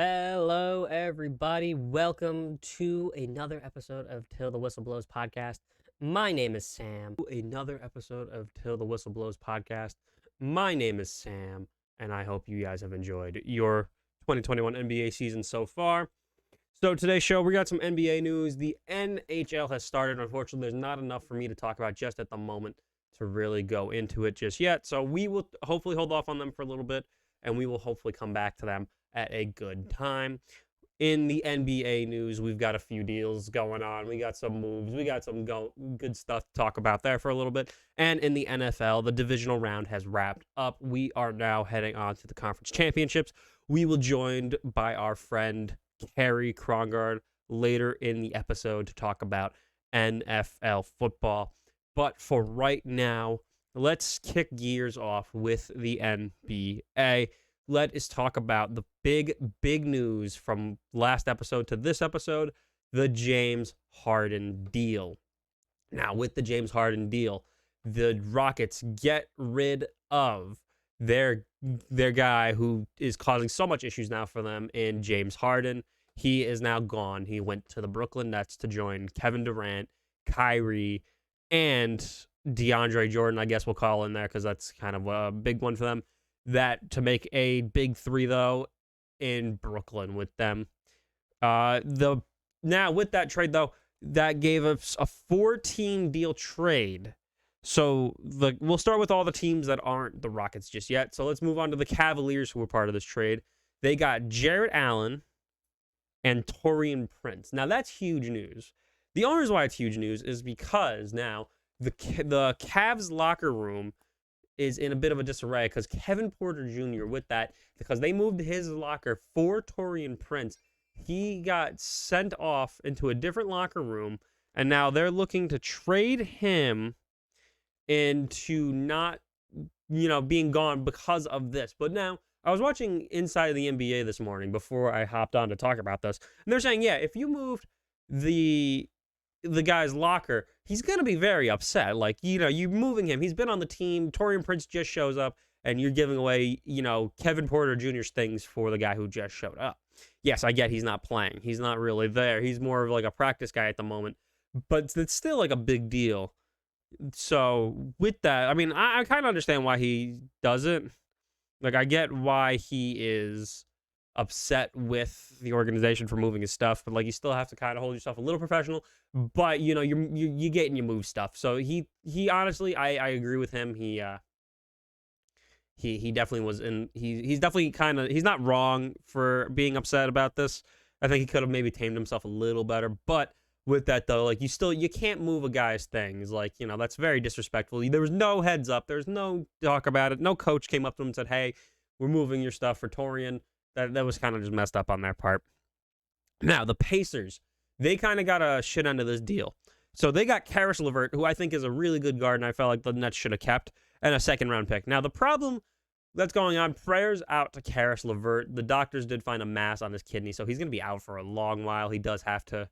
Hello, everybody. Welcome to another episode of Till the Whistle Blows podcast. My name is Sam. Another episode of Till the Whistle Blows podcast. My name is Sam, and I hope you guys have enjoyed your 2021 NBA season so far. So today's show, we got some NBA news. The NHL has started. Unfortunately, there's not enough for me to talk about just at the moment to really go into it just yet. So we will hopefully hold off on them for a little bit, and we will hopefully come back to them at a good time. In the NBA news, we've got a few deals going on. We got some moves. We got some good stuff to talk about there for a little bit. And in the NFL, the divisional round has wrapped up. We are now heading on to the conference championships. We will joined by our friend Cary later in the episode to talk about NFL football. But for right now, let's kick gears off with the NBA. Let us talk about the big news from last episode to this episode, the James Harden deal. Now, with the James Harden deal, the Rockets get rid of their guy who is causing so much issues now for them in James Harden. He is now gone. He went to the Brooklyn Nets to join Kevin Durant, Cary, and DeAndre Jordan, I guess we'll call in there because that's kind of a big one for them. That to make a big three, though, in Brooklyn with them. Now with that trade, though, that gave us a 4-team deal trade. So we'll start with all the teams that aren't the Rockets just yet. So let's move on to the Cavaliers, who were part of this trade. They got Jarrett Allen and Taurean Prince. Now that's huge news. The only reason why it's huge news is because now the Cavs locker room is in a bit of a disarray because Kevin Porter Jr. with that, because they moved his locker for Taurean Prince, he got sent off into a different locker room, and now they're looking to trade him into not, being gone because of this. But now, I was watching Inside of the NBA this morning before I hopped on to talk about this, and they're saying, yeah, if you moved the guy's locker, he's going to be very upset. Like, you're moving him. He's been on the team. Taurean Prince just shows up, and you're giving away, Kevin Porter Jr.'s things for the guy who just showed up. Yes, I get he's not playing. He's not really there. He's more of like a practice guy at the moment, but it's still like a big deal. So with that, I mean, I kind of understand why he does it. Like, I get why he is upset with the organization for moving his stuff, but like, you still have to kind of hold yourself a little professional. But you get and you move stuff. So he honestly, I agree with him. He definitely was in. He's definitely he's not wrong for being upset about this. I think he could have maybe tamed himself a little better. But with that though, like, you can't move a guy's things. Like, that's very disrespectful. There was no heads up. There's no talk about it. No coach came up to him and said, "Hey, we're moving your stuff for Taurean." That was kind of just messed up on their part. Now, the Pacers, they kind of got a shit end of this deal. So they got Caris LeVert, who I think is a really good guard, and I felt like the Nets should have kept, and a second-round pick. Now, the problem that's going on, prayers out to Caris LeVert. The doctors did find a mass on his kidney, so he's going to be out for a long while. He does have to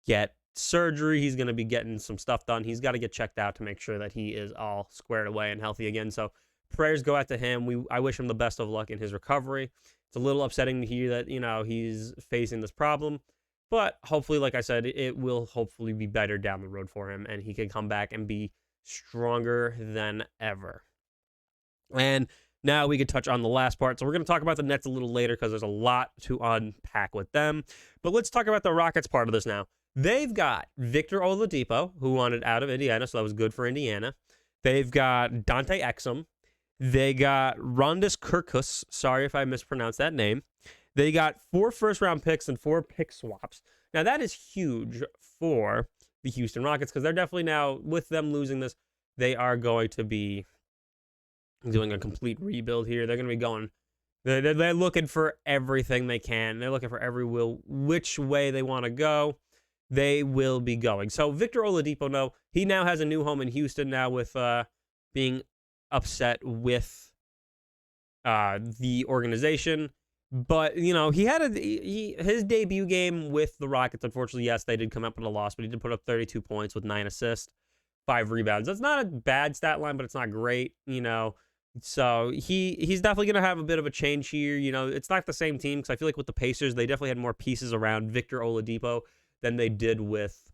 get surgery. He's going to be getting some stuff done. He's got to get checked out to make sure that he is all squared away and healthy again. So prayers go out to him. I wish him the best of luck in his recovery. It's a little upsetting to hear that, he's facing this problem. But hopefully, like I said, it will hopefully be better down the road for him, and he can come back and be stronger than ever. And now we could touch on the last part. So we're going to talk about the Nets a little later because there's a lot to unpack with them. But let's talk about the Rockets part of this now. They've got Victor Oladipo, who wanted out of Indiana, so that was good for Indiana. They've got Dante Exum. They got Rondis Kirkus. Sorry if I mispronounced that name. They got 4 first-round picks and 4 pick swaps. Now, that is huge for the Houston Rockets because they're definitely now, with them losing this, they are going to be doing a complete rebuild here. They're going to be going, they're looking for everything they can. They're looking for which way they want to go. They will be going. So Victor Oladipo, no, he now has a new home in Houston now with being upset with the organization. But, he had his debut game with the Rockets. Unfortunately, yes, they did come up with a loss, but he did put up 32 points with 9 assists, 5 rebounds. That's not a bad stat line, but it's not great. So he's definitely going to have a bit of a change here. You know, it's not the same team because I feel like with the Pacers, they definitely had more pieces around Victor Oladipo than they did with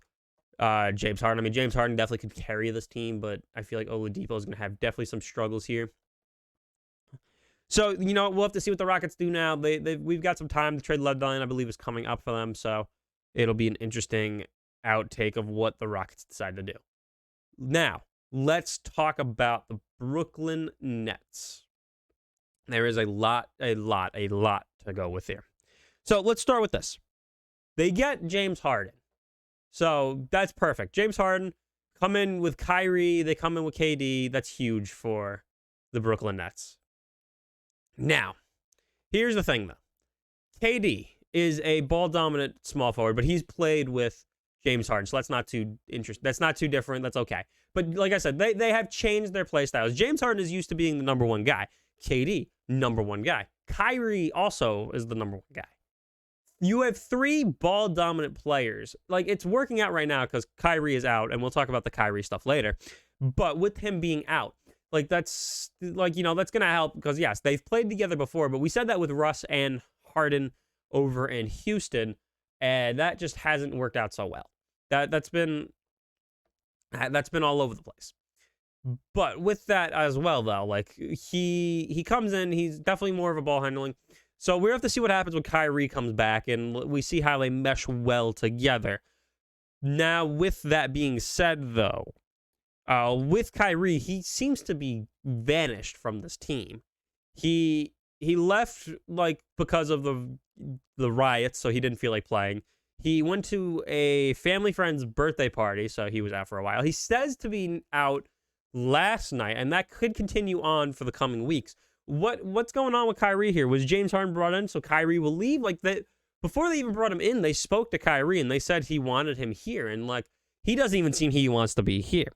James Harden. I mean, James Harden definitely could carry this team, but I feel like Oladipo is going to have definitely some struggles here. So, you know, we'll have to see what the Rockets do now. We've got some time. The trade deadline, I believe, is coming up for them. So it'll be an interesting outtake of what the Rockets decide to do. Now, let's talk about the Brooklyn Nets. There is a lot to go with here. So let's start with this. They get James Harden. So that's perfect. James Harden, come in with Cary. They come in with KD. That's huge for the Brooklyn Nets. Now, here's the thing, though. KD is a ball-dominant small forward, but he's played with James Harden, so that's not too interesting. That's not too different. That's okay. But like I said, they have changed their play styles. James Harden is used to being the number one guy. KD, number one guy. Cary also is the number one guy. You have three ball-dominant players. Like, it's working out right now because Cary is out, and we'll talk about the Cary stuff later. But with him being out, like, that's, like, you know, that's going to help because, yes, they've played together before, but we said that with Russ and Harden over in Houston, and that just hasn't worked out so well. That's been all over the place. But with that as well, though, like, he comes in, he's definitely more of a ball handling. So we have to see what happens when Cary comes back, and we see how they mesh well together. Now, with that being said, though, with Cary, he seems to be vanished from this team. He left, like, because of the riots, so he didn't feel like playing. He went to a family friend's birthday party, so he was out for a while. He says to be out last night, and that could continue on for the coming weeks. What's going on with Cary here? Was James Harden brought in so Cary will leave? Like, that before they even brought him in, they spoke to Cary and they said he wanted him here, and like, he doesn't even seem he wants to be here.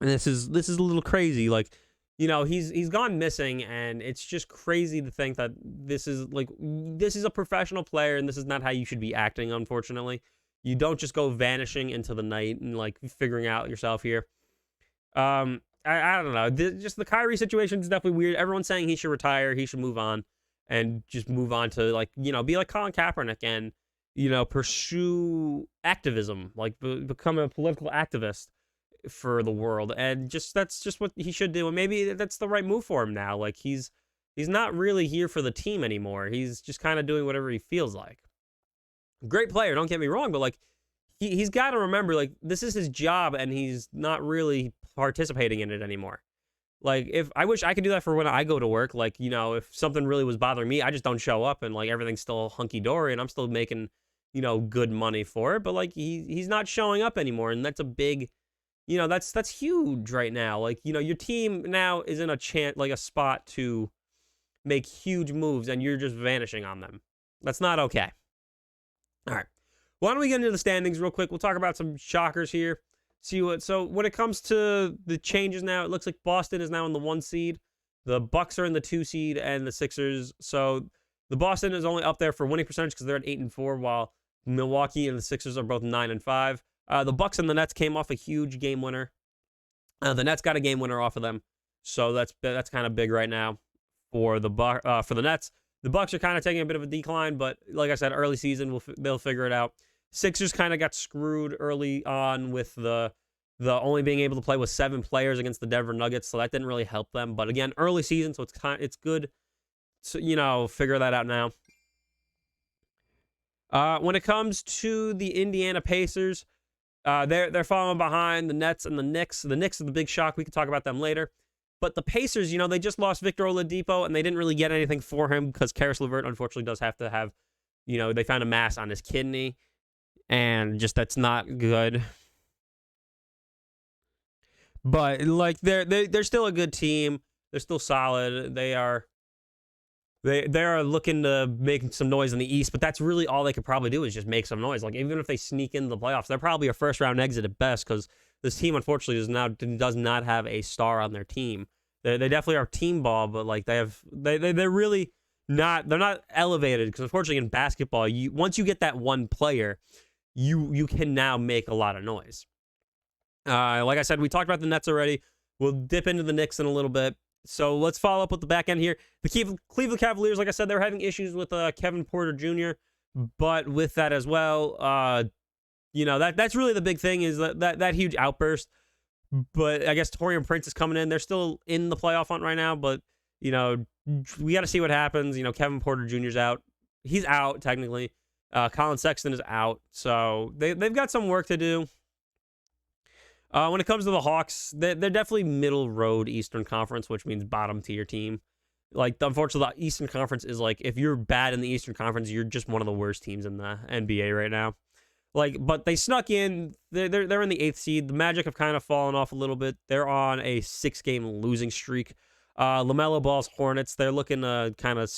And this is a little crazy. Like, you know, he's gone missing, and it's just crazy to think that this is a professional player, and this is not how you should be acting. Unfortunately, you don't just go vanishing into the night and like figuring out yourself here. I don't know. Just the Cary situation is definitely weird. Everyone's saying he should retire, he should move on, and just move on to, like, you know, be like Colin Kaepernick and, you know, pursue activism, like become a political activist for the world, and that's just what he should do. And maybe that's the right move for him now. Like, he's not really here for the team anymore. He's just kind of doing whatever he feels like. Great player, don't get me wrong, but like, he's got to remember, like, this is his job, and he's not really participating in it anymore. Like, if I wish I could do that for when I go to work. Like, you know, if something really was bothering me, I just don't show up, and like, everything's still hunky-dory, and I'm still making, you know, good money for it. But like, he's not showing up anymore, and that's a big, you know, that's huge right now. Like, you know, your team now is in a spot to make huge moves, and you're just vanishing on them. That's not okay. All right. Why don't we get into the standings real quick? We'll talk about some shockers here. So when it comes to the changes now, it looks like Boston is now in the 1 seed. The Bucks are in the 2 seed, and the Sixers. So the Boston is only up there for winning percentage because they're at 8-4, while Milwaukee and the Sixers are both 9-5. The Bucks and the Nets came off a huge game winner. The Nets got a game winner off of them, so that's kind of big right now for the Nets. The Bucks are kind of taking a bit of a decline, but like I said, early season they'll figure it out. Sixers kind of got screwed early on with the only being able to play with 7 players against the Denver Nuggets, so that didn't really help them. But again, early season, so it's good to, you know, figure that out now. When it comes to the Indiana Pacers, they're falling behind the Nets and the Knicks. The Knicks are the big shock. We can talk about them later. But the Pacers, you know, they just lost Victor Oladipo, and they didn't really get anything for him because Karis LeVert, unfortunately, does have to have, you know, they found a mass on his kidney, and just that's not good. But like, they're still a good team. They're still solid. They are looking to make some noise in the East, but that's really all they could probably do is just make some noise. Like, even if they sneak into the playoffs, they're probably a first-round exit at best because this team, unfortunately, does not have a star on their team. They definitely are team ball, but like, they're really not. They're not elevated because, unfortunately, in basketball, once you get that one player, you can now make a lot of noise. Like I said, we talked about the Nets already. We'll dip into the Knicks in a little bit. So let's follow up with the back end here. The Cleveland Cavaliers, like I said, they're having issues with Kevin Porter Jr., but with that as well, that's really the big thing is that huge outburst. But I guess Taurean Prince is coming in. They're still in the playoff hunt right now, but, we got to see what happens. Kevin Porter Jr.'s out. He's out, technically. Colin Sexton is out. So they've got some work to do. When it comes to the Hawks, they're definitely middle road Eastern Conference, which means bottom tier team. Like, unfortunately, the Eastern Conference is like, if you're bad in the Eastern Conference, you're just one of the worst teams in the NBA right now. Like, but they snuck in. They're in the 8th seed. The Magic have kind of fallen off a little bit. They're on a 6-game losing streak. LaMelo Ball's Hornets, they're looking to kind of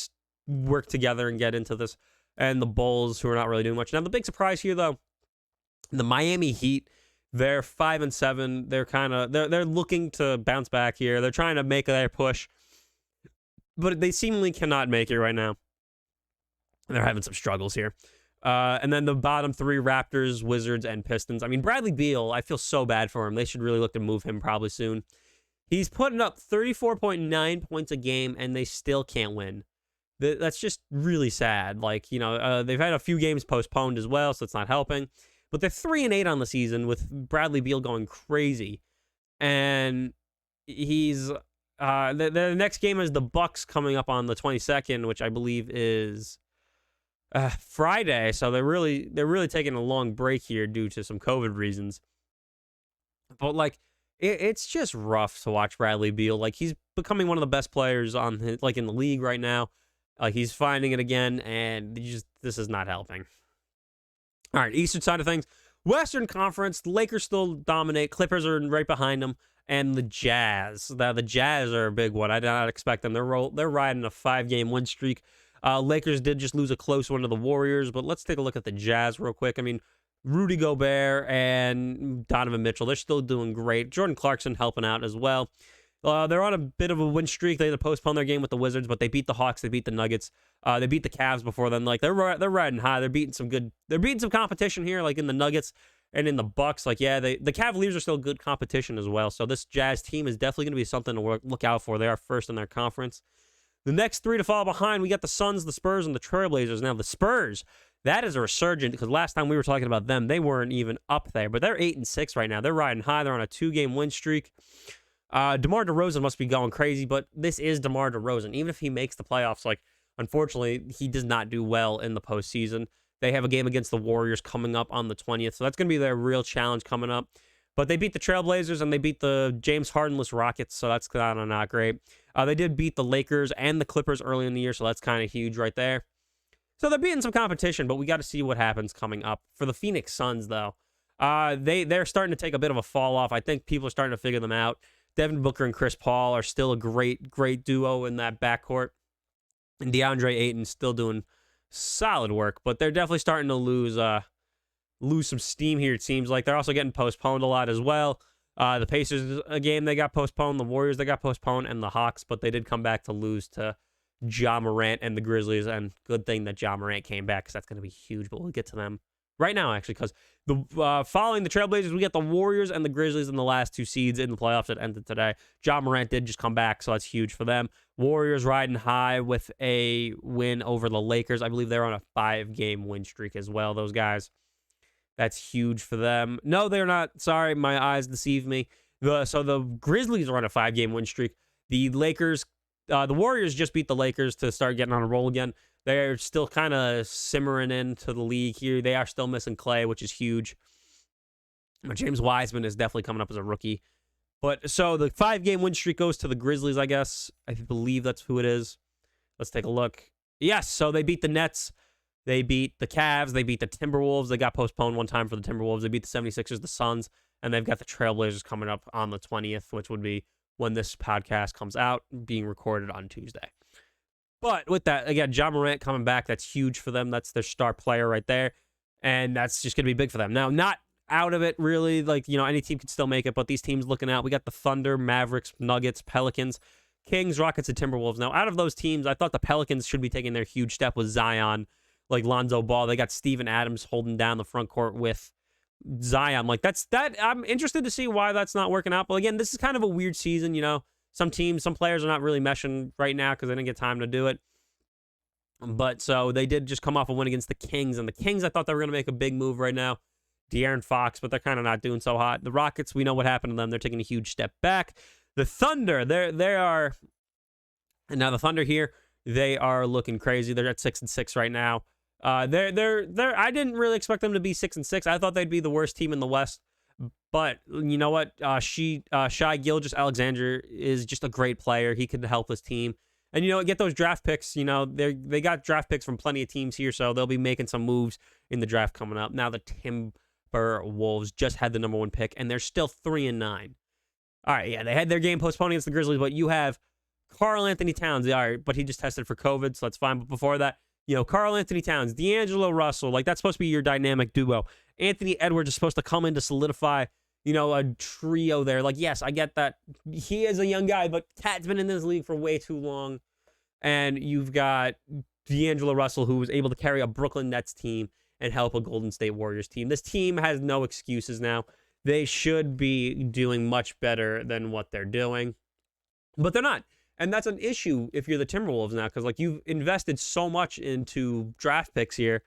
work together and get into this. And the Bulls, who are not really doing much. Now, the big surprise here, though, the Miami Heat. They're 5-7. They're looking to bounce back here. They're trying to make their push, but they seemingly cannot make it right now. They're having some struggles here. And then the bottom 3, Raptors, Wizards, and Pistons. I mean, Bradley Beal, I feel so bad for him. They should really look to move him probably soon. He's putting up 34.9 points a game, and they still can't win. That's just really sad. Like, they've had a few games postponed as well, so it's not helping. But they're 3-8 on the season with Bradley Beal going crazy. And he's the next game is the Bucks coming up on the 22nd, which I believe is Friday. So they're really taking a long break here due to some COVID reasons. But like it's just rough to watch Bradley Beal. Like, he's becoming one of the best players in the league right now. Like, he's finding it again, and this is not helping. All right, Eastern side of things. Western Conference, the Lakers still dominate. Clippers are right behind them. And the Jazz. The Jazz are a big one. I did not expect them. They're riding a 5-game win streak. Lakers did just lose a close one to the Warriors, but let's take a look at the Jazz real quick. I mean, Rudy Gobert and Donovan Mitchell, they're still doing great. Jordan Clarkson helping out as well. They're on a bit of a win streak. They had to postpone their game with the Wizards, but they beat the Hawks. They beat the Nuggets. They beat the Cavs before then. Like, they're riding high. They're beating some competition here, like in the Nuggets and in the Bucks. Like, yeah, the Cavaliers are still good competition as well. So this Jazz team is definitely going to be something to look out for. They are first in their conference. The next 3 to fall behind, we got the Suns, the Spurs, and the Trailblazers. Now, the Spurs, that is a resurgent, because last time we were talking about them, they weren't even up there. But they're 8-6 right now. They're riding high. They're on a 2-game win streak. DeMar DeRozan must be going crazy, but this is DeMar DeRozan. Even if he makes the playoffs, like, unfortunately, he does not do well in the postseason. They have a game against the Warriors coming up on the 20th, so that's going to be their real challenge coming up. But they beat the Trailblazers, and they beat the James Hardenless Rockets, so that's kind of not great. They did beat the Lakers and the Clippers early in the year, so that's kind of huge right there. So they're beating some competition, but we got to see what happens coming up. For the Phoenix Suns, though, they're starting to take a bit of a fall off. I think people are starting to figure them out. Devin Booker and Chris Paul are still a great, great duo in that backcourt. And DeAndre Ayton's still doing solid work, but they're definitely starting to lose some steam here, it seems like. They're also getting postponed a lot as well. The Pacers, a game they got postponed, the Warriors, they got postponed, and the Hawks, but they did come back to lose to Ja Morant and the Grizzlies, and good thing that Ja Morant came back, because that's going to be huge, but we'll get to them right now, actually, because following the Trailblazers, we get the Warriors and the Grizzlies in the last 2 seeds in the playoffs that ended today. Ja Morant did just come back, so that's huge for them. Warriors riding high with a win over the Lakers. I believe they're on a 5-game win streak as well, those guys. That's huge for them. No, they're not. Sorry, my eyes deceive me. So the Grizzlies are on a 5-game win streak. The Warriors just beat the Lakers to start getting on a roll again. They're still kind of simmering into the league here. They are still missing Clay, which is huge. But James Wiseman is definitely coming up as a rookie. But so the 5-game win streak goes to the Grizzlies, I guess. I believe that's who it is. Let's take a look. Yes, so they beat the Nets. They beat the Cavs. They beat the Timberwolves. They got postponed one time for the Timberwolves. They beat the 76ers, the Suns. And they've got the Trailblazers coming up on the 20th, which would be when this podcast comes out, being recorded on Tuesday. But with that, again, Ja Morant coming back, that's huge for them. That's their star player right there. And that's just going to be big for them. Now, not out of it, really. Like, any team can still make it, but these teams looking out. We got the Thunder, Mavericks, Nuggets, Pelicans, Kings, Rockets, and Timberwolves. Now, out of those teams, I thought the Pelicans should be taking their huge step with Zion, like Lonzo Ball. They got Steven Adams holding down the front court with Zion. Like, I'm interested to see why that's not working out. But again, this is kind of a weird season, some players are not really meshing right now because they didn't get time to do it. But so they did just come off a win against the Kings, and the Kings, I thought they were going to make a big move right now. De'Aaron Fox, but they're kind of not doing so hot. The Rockets, we know what happened to them. They're taking a huge step back. The Thunder, they are, and now the Thunder here, they are looking crazy. They're at 6-6 right now. I didn't really expect them to be 6-6. I thought they'd be the worst team in the West. But you know what? Shai Gilgeous-Alexander is just a great player. He could help this team. And, get those draft picks. They got draft picks from plenty of teams here, so they'll be making some moves in the draft coming up. Now the Timberwolves just had the number 1 pick, and they're still 3-9. All right, yeah, they had their game postponed against the Grizzlies, but you have Karl-Anthony Towns. All right, but he just tested for COVID, so that's fine. But before that, Karl-Anthony Towns, D'Angelo Russell, that's supposed to be your dynamic duo. Anthony Edwards is supposed to come in to solidify, a trio there. Yes, I get that. He is a young guy, but Cat's been in this league for way too long. And you've got D'Angelo Russell, who was able to carry a Brooklyn Nets team and help a Golden State Warriors team. This team has no excuses now. They should be doing much better than what they're doing, but they're not. And that's an issue if you're the Timberwolves now, because you've invested so much into draft picks here.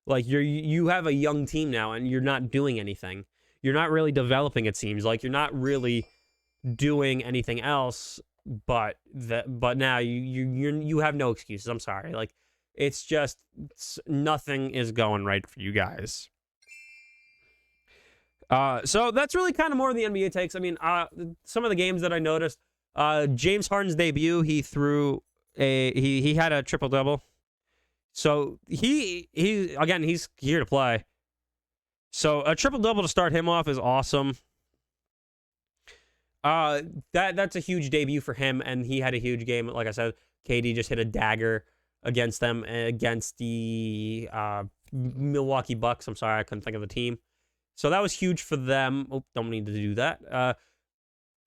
You have a young team now, and you're not doing anything. You're not really developing. It seems like you're not really doing anything else. But now you have no excuses. I'm sorry. It's just nothing is going right for you guys. So that's really kind of more of the NBA takes. I mean, some of the games that I noticed. James Harden's debut, he had a triple-double. So he's here to play. So a triple-double to start him off is awesome. That's a huge debut for him, and he had a huge game. Like I said, KD just hit a dagger against them, against the Milwaukee Bucks. I'm sorry, I couldn't think of the team. So that was huge for them. Oh, don't need to do that.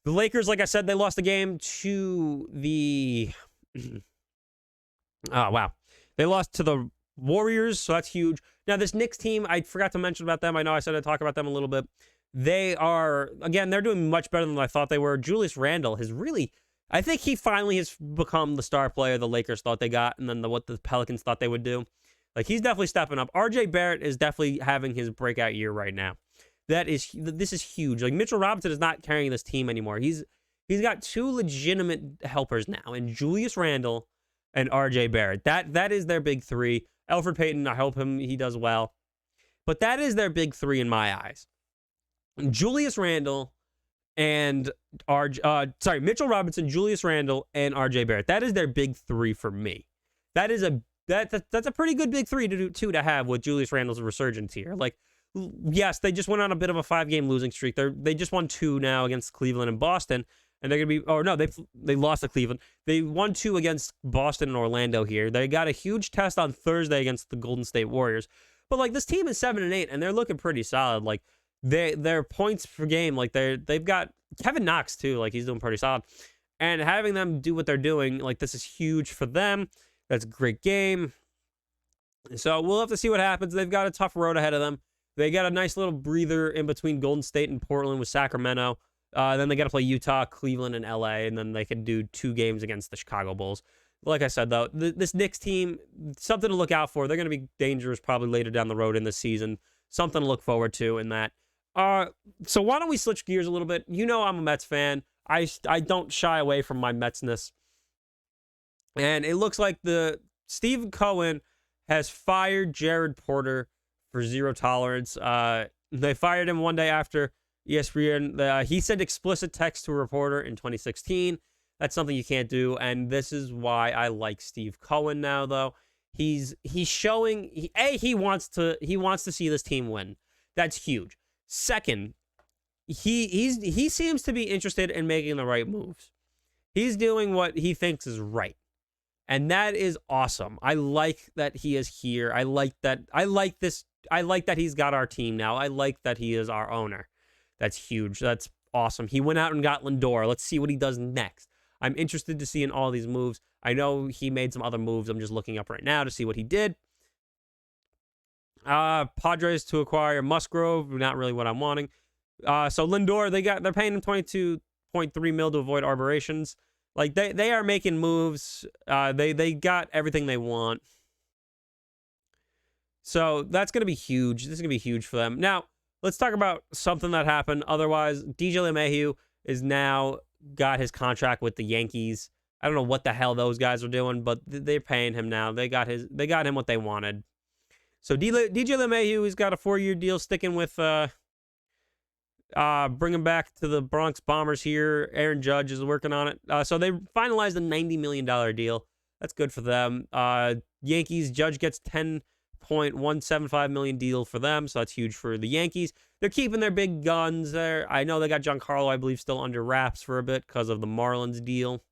The Lakers, like I said, they lost the game to the... oh, wow. They lost to the Warriors, so that's huge. Now, this Knicks team, I forgot to mention about them. I know I said I'd talk about them a little bit. They are, again, they're doing much better than I thought they were. Julius Randle has really... I think he finally has become the star player the Lakers thought they got, and then what the Pelicans thought they would do. He's definitely stepping up. RJ Barrett is definitely having his breakout year right now. This is huge. Mitchell Robinson is not carrying this team anymore. He's got 2 legitimate helpers now, and Julius Randle and RJ Barrett. That is their big 3. Elfrid Payton, I hope he does well. But that is their big 3 in my eyes. Julius Randle and Mitchell Robinson, Julius Randle, and RJ Barrett. That is their big 3 for me. That's a pretty good big 3 to have with Julius Randle's resurgence here. Yes, they just went on a bit of a 5-game losing streak. They just won 2 now against Cleveland and Boston, and they're gonna be. Oh no, they lost to Cleveland. They won 2 against Boston and Orlando here. They got a huge test on Thursday against the Golden State Warriors. But this team is 7-8, and they're looking pretty solid. Their points per game, they've got Kevin Knox too. He's doing pretty solid, and having them do what they're doing, this is huge for them. That's a great game. So we'll have to see what happens. They've got a tough road ahead of them. They got a nice little breather in between Golden State and Portland with Sacramento. Then they got to play Utah, Cleveland, and LA, and then they can do 2 games against the Chicago Bulls. Like I said, though, this Knicks team, something to look out for. They're going to be dangerous probably later down the road in the season. Something to look forward to in that. So why don't we switch gears a little bit? I'm a Mets fan. I don't shy away from my Metsness. And it looks like Steve Cohen has fired Jared Porter for zero tolerance. They fired him one day after ESPN. He sent explicit text to a reporter in 2016. That's something you can't do, and this is why I like Steve Cohen now. Though he's showing he wants to see this team win. That's huge. Second, he seems to be interested in making the right moves. He's doing what he thinks is right. And that is awesome. I like that he is here. I like that he's got our team now. I like that he is our owner. That's huge. That's awesome. He went out and got Lindor. Let's see what he does next. I'm interested to see in all these moves. I know he made some other moves. I'm just looking up right now to see what he did. Padres to acquire Musgrove. Not really what I'm wanting. So Lindor, they're paying him $22.3 million to avoid arbitrations. Like they are making moves. They got everything they want. So that's going to be huge. This is going to be huge for them. Now, let's talk about something that happened. Otherwise, DJ Mayhew is now got his contract with the Yankees. I don't know what the hell those guys are doing, but they're paying him now. They got him what they wanted. So DJ LeMahieu has got a 4-year deal sticking with bring him back to the Bronx Bombers here. Aaron Judge is working on it. So they finalized a $90 million deal. That's good for them. Yankees, Judge gets $10.175 million deal for them, so that's huge for the Yankees. They're keeping their big guns there. I know they got Giancarlo, I believe, still under wraps for a bit because of the Marlins deal.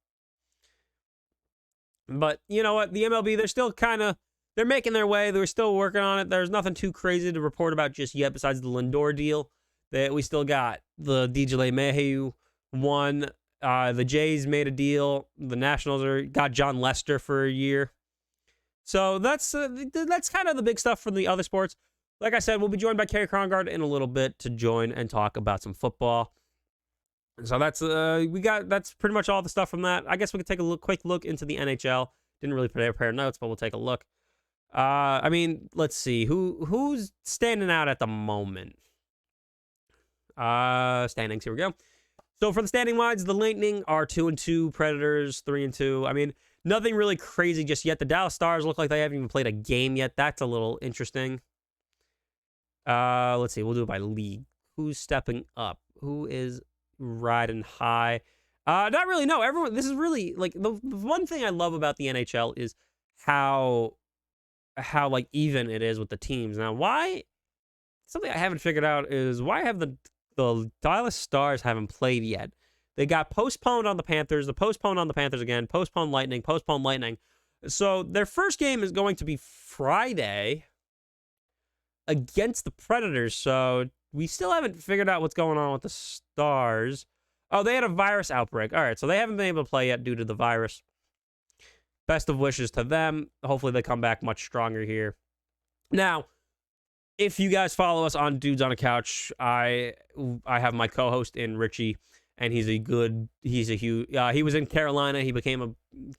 But you know what? The MLB, they're making their way. They're still working on it. There's nothing too crazy to report about just yet besides the Lindor deal. We still got the DJ Mayhew one. The Jays made a deal. The Nationals got John Lester for a year. So that's kind of the big stuff for the other sports. Like I said, we'll be joined by Cary in a little bit to join and talk about some football. So that's pretty much all the stuff from that. I guess we could take a quick look into the NHL. Didn't really prepare notes, but we'll take a look. Let's see who's standing out at the moment. Standings. Here we go. So for the standing wise, the Lightning are 2-2, Predators 3-2. I mean, nothing really crazy just yet. The Dallas Stars look like they haven't even played a game yet. That's a little interesting. Let's see. We'll do it by league. Who's stepping up? Who is riding high? Not really. No, everyone. This is really like the one thing I love about the NHL is how like even it is with the teams. Now, why? Something I haven't figured out is why have the Dallas Stars haven't played yet? They got postponed on the Panthers. The postponed on the Panthers again. Postponed Lightning. Postponed Lightning. So their first game is going to be Friday against the Predators. So we still haven't figured out what's going on with the Stars. Oh, they had a virus outbreak. All right, so they haven't been able to play yet due to the virus. Best of wishes to them. Hopefully they come back much stronger here. Now, if you guys follow us on Dudes on a Couch, I have my co-host in Richie, and he was in Carolina. He became a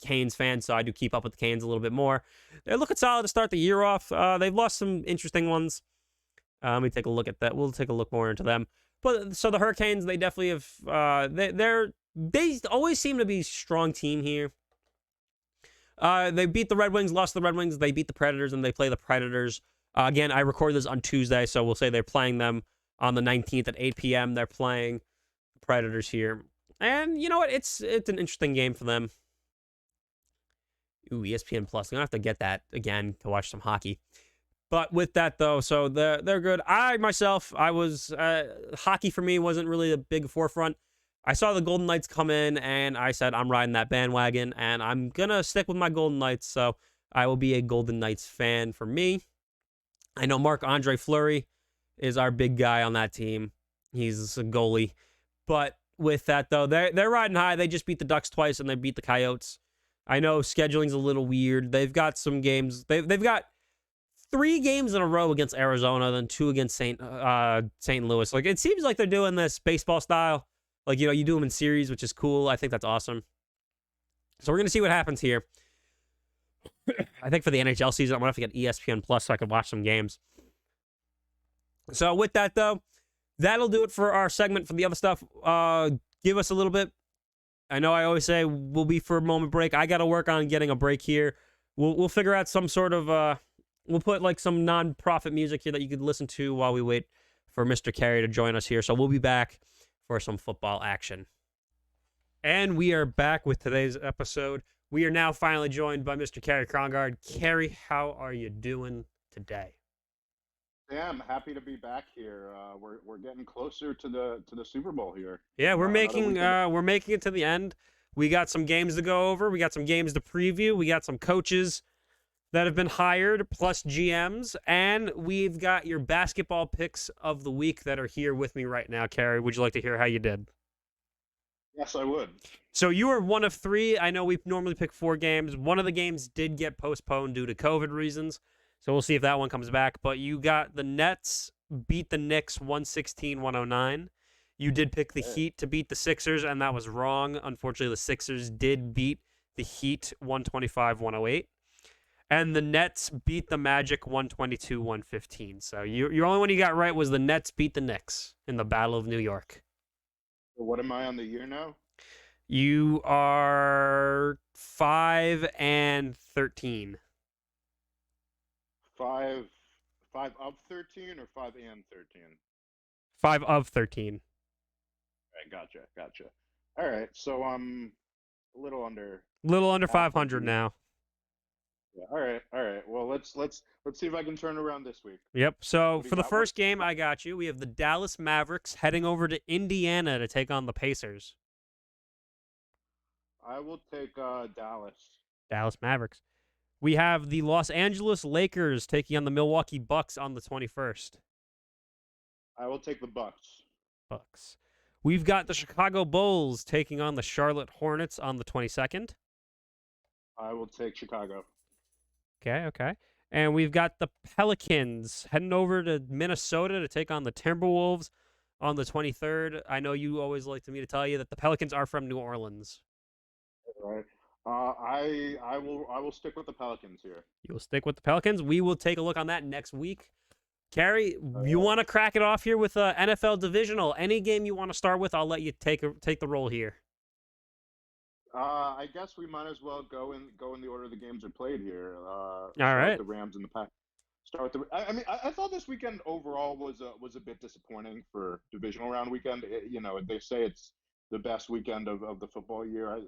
Canes fan, so I do keep up with the Canes a little bit more. They're looking solid to start the year off. They've lost some interesting ones. Let me take a look at that. We'll take a look more into them. But so the Hurricanes, they definitely have. They always seem to be a strong team here. They beat the Red Wings, lost the Red Wings. They beat the Predators, and they play the Predators. Again, I record this on Tuesday, so we'll say they're playing them on the 19th at 8 p.m. They're playing the Predators here. And you know what? It's an interesting game for them. Ooh, ESPN Plus. I'm going to have to get that again to watch some hockey. But with that, though, so they're good. I was hockey for me wasn't really a big forefront. I saw the Golden Knights come in, and I said, I'm riding that bandwagon, and I'm going to stick with my Golden Knights, so I will be a Golden Knights fan for me. I know Marc-Andre Fleury is our big guy on that team. He's a goalie. But with that, though, they're riding high. They just beat the Ducks twice, and they beat the Coyotes. I know scheduling's a little weird. They've got some games. They've got 3 games in a row against Arizona, then 2 against St. Louis. Like, it seems like they're doing this baseball style. Like, you do them in series, which is cool. I think that's awesome. So we're going to see what happens here. I think for the NHL season, I'm going to have to get ESPN Plus so I can watch some games. So with that, though, that'll do it for our segment. For the other stuff, give us a little bit. I know I always say we'll be for a moment break. I got to work on getting a break here. We'll figure out some sort of... We'll put like some non-profit music here that you could listen to while we wait for Mr. Cary to join us here. So we'll be back for some football action. And we are back with today's episode. We are now finally joined by Mr. Cary Krongard. Cary, how are you doing today? Yeah, I'm happy to be back here. We're getting closer to the Super Bowl here. Yeah, we're making it to the end. We got some games to go over. We got some games to preview. We got some coaches that have been hired, plus GMs, and we've got your basketball picks of the week that are here with me right now. Cary, would you like to hear how you did? Yes, I would. So you were one of 3. I know we normally pick 4 games. One of the games did get postponed due to COVID reasons, so we'll see if that one comes back. But you got the Nets beat the Knicks 116-109. You did pick the Okay. Heat to beat the Sixers, and that was wrong. Unfortunately, the Sixers did beat the Heat 125-108. And the Nets beat the Magic 122-115. So your only one you got right was the Nets beat the Knicks in the Battle of New York. So what am I on the year now? You are 5-13. 5 of 13 or 5 and 13? 5 of 13. Okay, gotcha. All right, so I'm a little under Little under half of 500 the. now. Yeah, all right. Well, let's see if I can turn around this week. Yep. So What do you for the got? What? first game, I got you. We have the Dallas Mavericks heading over to Indiana to take on the Pacers. I will take Dallas. Dallas Mavericks. We have the Los Angeles Lakers taking on the Milwaukee Bucks on the 21st. I will take the Bucks. Bucks. We've got the Chicago Bulls taking on the Charlotte Hornets on the 22nd. I will take Chicago. Okay. And we've got the Pelicans heading over to Minnesota to take on the Timberwolves on the 23rd. I know you always like me to tell you that the Pelicans are from New Orleans. All right. I will stick with the Pelicans here. You will stick with the Pelicans. We will take a look on that next week. Cary, All you right. want to crack it off here with NFL divisional? Any game you want to start with, I'll let you take the role here. I guess we might as well go in the order the games are played here. All start right. with the Rams and the Pack. Start with the. I mean, I thought this weekend overall was a bit disappointing for divisional round weekend. They say it's the best weekend of the football year.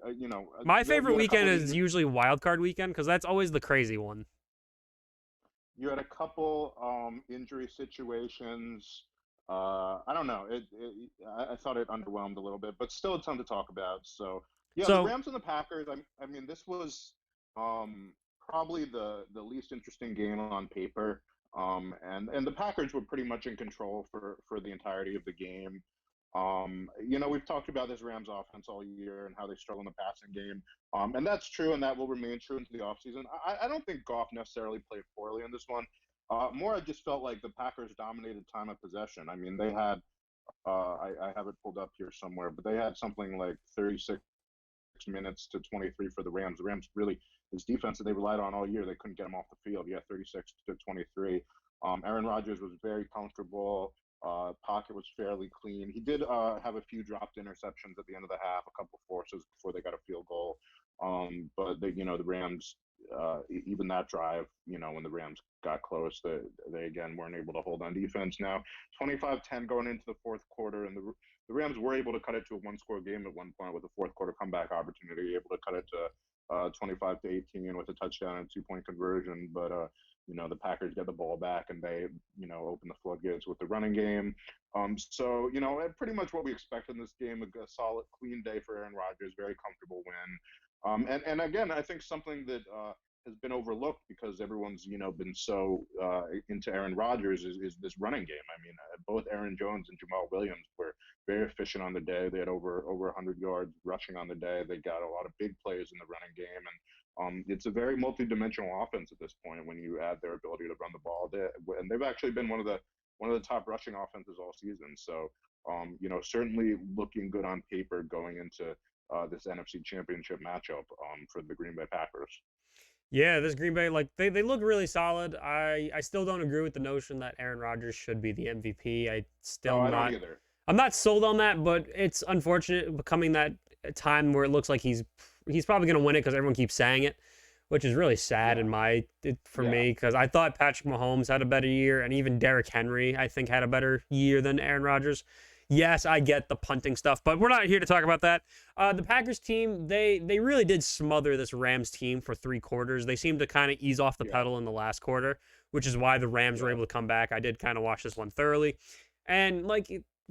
My favorite you had a couple weekend is usually wild card weekend because that's always the crazy one. You had a couple injury situations. I don't know. I thought it underwhelmed a little bit, but still a ton to talk about. So yeah, the So Rams and the Packers. I mean, this was probably the least interesting game on paper. And the Packers were pretty much in control for the entirety of the game. We've talked about this Rams offense all year and how they struggle in the passing game. And that's true, and that will remain true into the offseason. I don't think Goff necessarily played poorly in this one. More, I just felt like the Packers dominated time of possession. I mean, they had, I have it pulled up here somewhere, but they had something like 36 minutes to 23 for the Rams. The Rams really, his defense that they relied on all year, they couldn't get him off the field. Yeah, 36 to 23. Aaron Rodgers was very comfortable. Pocket was fairly clean. He did have a few dropped interceptions at the end of the half, a couple forces before they got a field goal. But the Rams, even that drive, when the Rams got close, they again weren't able to hold on defense. Now 25-10 going into the fourth quarter, and the Rams were able to cut it to a one-score game at one point with a fourth quarter comeback opportunity, able to cut it to 25-18 with a touchdown and 2-point conversion. But the Packers get the ball back and they, open the floodgates with the running game. So pretty much what we expect in this game, a solid, clean day for Aaron Rodgers, very comfortable win. And again, I think something that has been overlooked because everyone's, been so into Aaron Rodgers is this running game. I mean, both Aaron Jones and Jamal Williams were very efficient on the day. They had over 100 yards rushing on the day. They got a lot of big plays in the running game. And it's a very multi-dimensional offense at this point when you add their ability to run the ball. And they've actually been one of the top rushing offenses all season. So, certainly looking good on paper going into this NFC Championship matchup for the Green Bay Packers. yeah, this Green Bay, they look really solid. I still don't agree with the notion that Aaron Rodgers should be the MVP. I don't either. I'm not sold on that, but it's unfortunate becoming that time where it looks like he's probably going to win it because everyone keeps saying it, which is really sad for me because I thought Patrick Mahomes had a better year, and even Derrick Henry I think had a better year than Aaron Rodgers. Yes, I get the punting stuff, but we're not here to talk about that. The Packers team, they really did smother this Rams team for 3 quarters. They seemed to kind of ease off the pedal in the last quarter, which is why the Rams were able to come back. I did kind of watch this one thoroughly. And,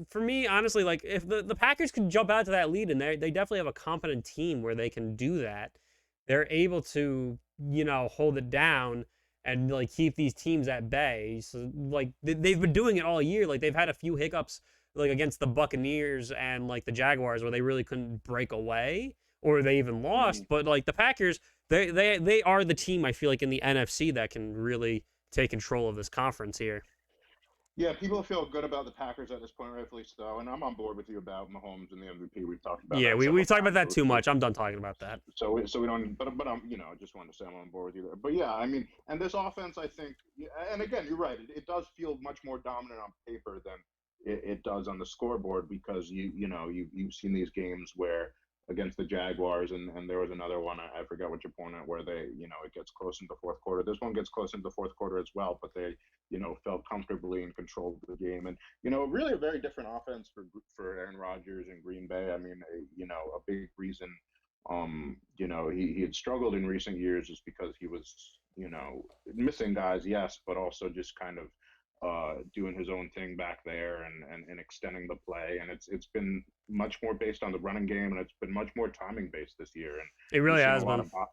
for me, honestly, if the Packers could jump out to that lead, and they definitely have a competent team where they can do that, they're able to, hold it down and, keep these teams at bay. So, they've been doing it all year. They've had a few hiccups against the Buccaneers and the Jaguars where they really couldn't break away or they even lost. But the Packers, they are the team I feel like in the NFC that can really take control of this conference here. Yeah, people feel good about the Packers at this point, rightfully so. And I'm on board with you about Mahomes and the MVP. We've talked about Yeah, that we several talked about times. that too much. I'm done talking about that. So we don't. But I just wanted to say I'm on board with you there. But yeah, I mean, and this offense, I think, and again, you're right. It does feel much more dominant on paper than it does on the scoreboard because you've seen these games where against the Jaguars and there was another one I forgot which opponent where they it gets close in the fourth quarter. This one gets close in the fourth quarter as well, but they felt comfortably in control of the game and really a very different offense for Aaron Rodgers and Green Bay. I mean, a big reason he had struggled in recent years just because he was, missing guys, yes, but also just kind of doing his own thing back there and extending the play. And it's been much more based on the running game, and it's been much more timing based this year. And It really you've seen has a lot been. of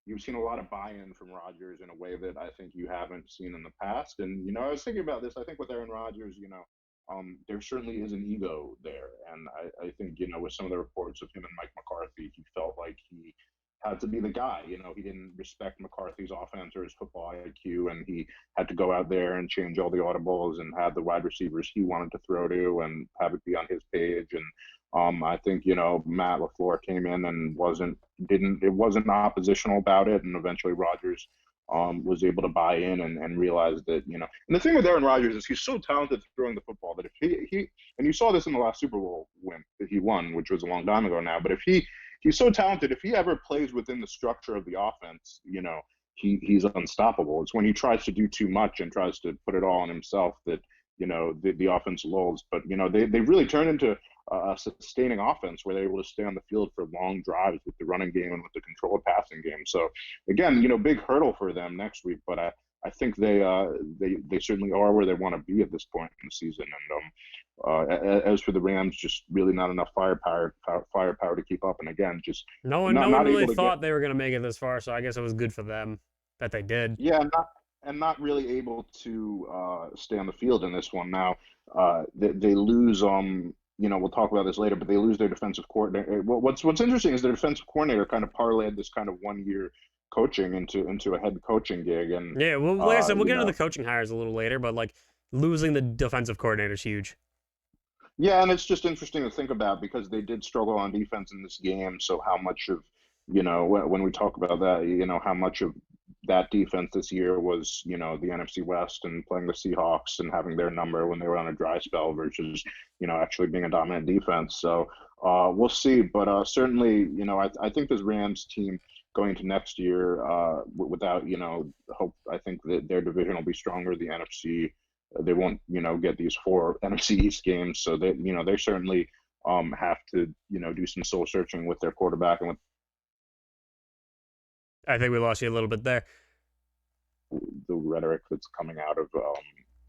you've seen a lot of buy-in from Rodgers in a way that I think you haven't seen in the past. And I was thinking about this. I think with Aaron Rodgers, there certainly is an ego there, and I think with some of the reports of him and Mike McCarthy, he felt like he had to be the guy. He didn't respect McCarthy's offense or his football IQ, and he had to go out there and change all the audibles and have the wide receivers he wanted to throw to and have it be on his page. And I think Matt LaFleur came in and wasn't oppositional about it, and eventually Rodgers was able to buy in and realize that and the thing with Aaron Rodgers is he's so talented throwing the football that if he and you saw this in the last Super Bowl win that he won, which was a long time ago now, but if he's so talented, if he ever plays within the structure of the offense, he's unstoppable. It's when he tries to do too much and tries to put it all on himself that the offense lulls. But they really turned into a sustaining offense where they're able to stay on the field for long drives with the running game and with the controlled passing game. So again, big hurdle for them next week, but I think they certainly are where they want to be at this point in the season. And as for the Rams, just really not enough firepower to keep up. And again, just No one not really able to thought they were gonna make it this far, so I guess it was good for them that they did. yeah, not really able to stay on the field in this one. Now they lose. We'll talk about this later, but they lose their defensive coordinator. What's interesting is their defensive coordinator kind of parlayed this kind of 1 year coaching into a head coaching gig. And Yeah, well, like I said, we'll get into the coaching hires a little later, but like losing the defensive coordinator is huge. yeah, and it's just interesting to think about because they did struggle on defense in this game. So how much of when we talk about that, how much of that defense this year was the NFC West and playing the Seahawks and having their number when they were on a dry spell versus actually being a dominant defense. So we'll see, but certainly I think this Rams team going into next year without hope, I think that their division will be stronger. The NFC, they won't get these 4 NFC East games, so they certainly have to do some soul searching with their quarterback and with I think we lost you a little bit there. the rhetoric that's coming out of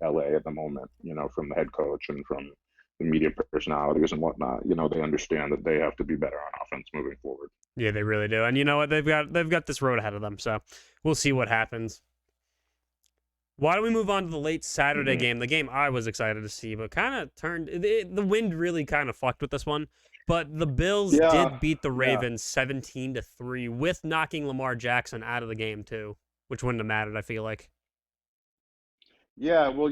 LA at the moment, from the head coach and from the media personalities and whatnot. They understand that they have to be better on offense moving forward. Yeah, they really do. And you know what? They've got this road ahead of them, so we'll see what happens. Why don't we move on to the late Saturday game, the game I was excited to see, but kind of turned the wind really kind of fucked with this one. But the Bills did beat the Ravens 17-3 with knocking Lamar Jackson out of the game too, which wouldn't have mattered, I feel like. Yeah, well,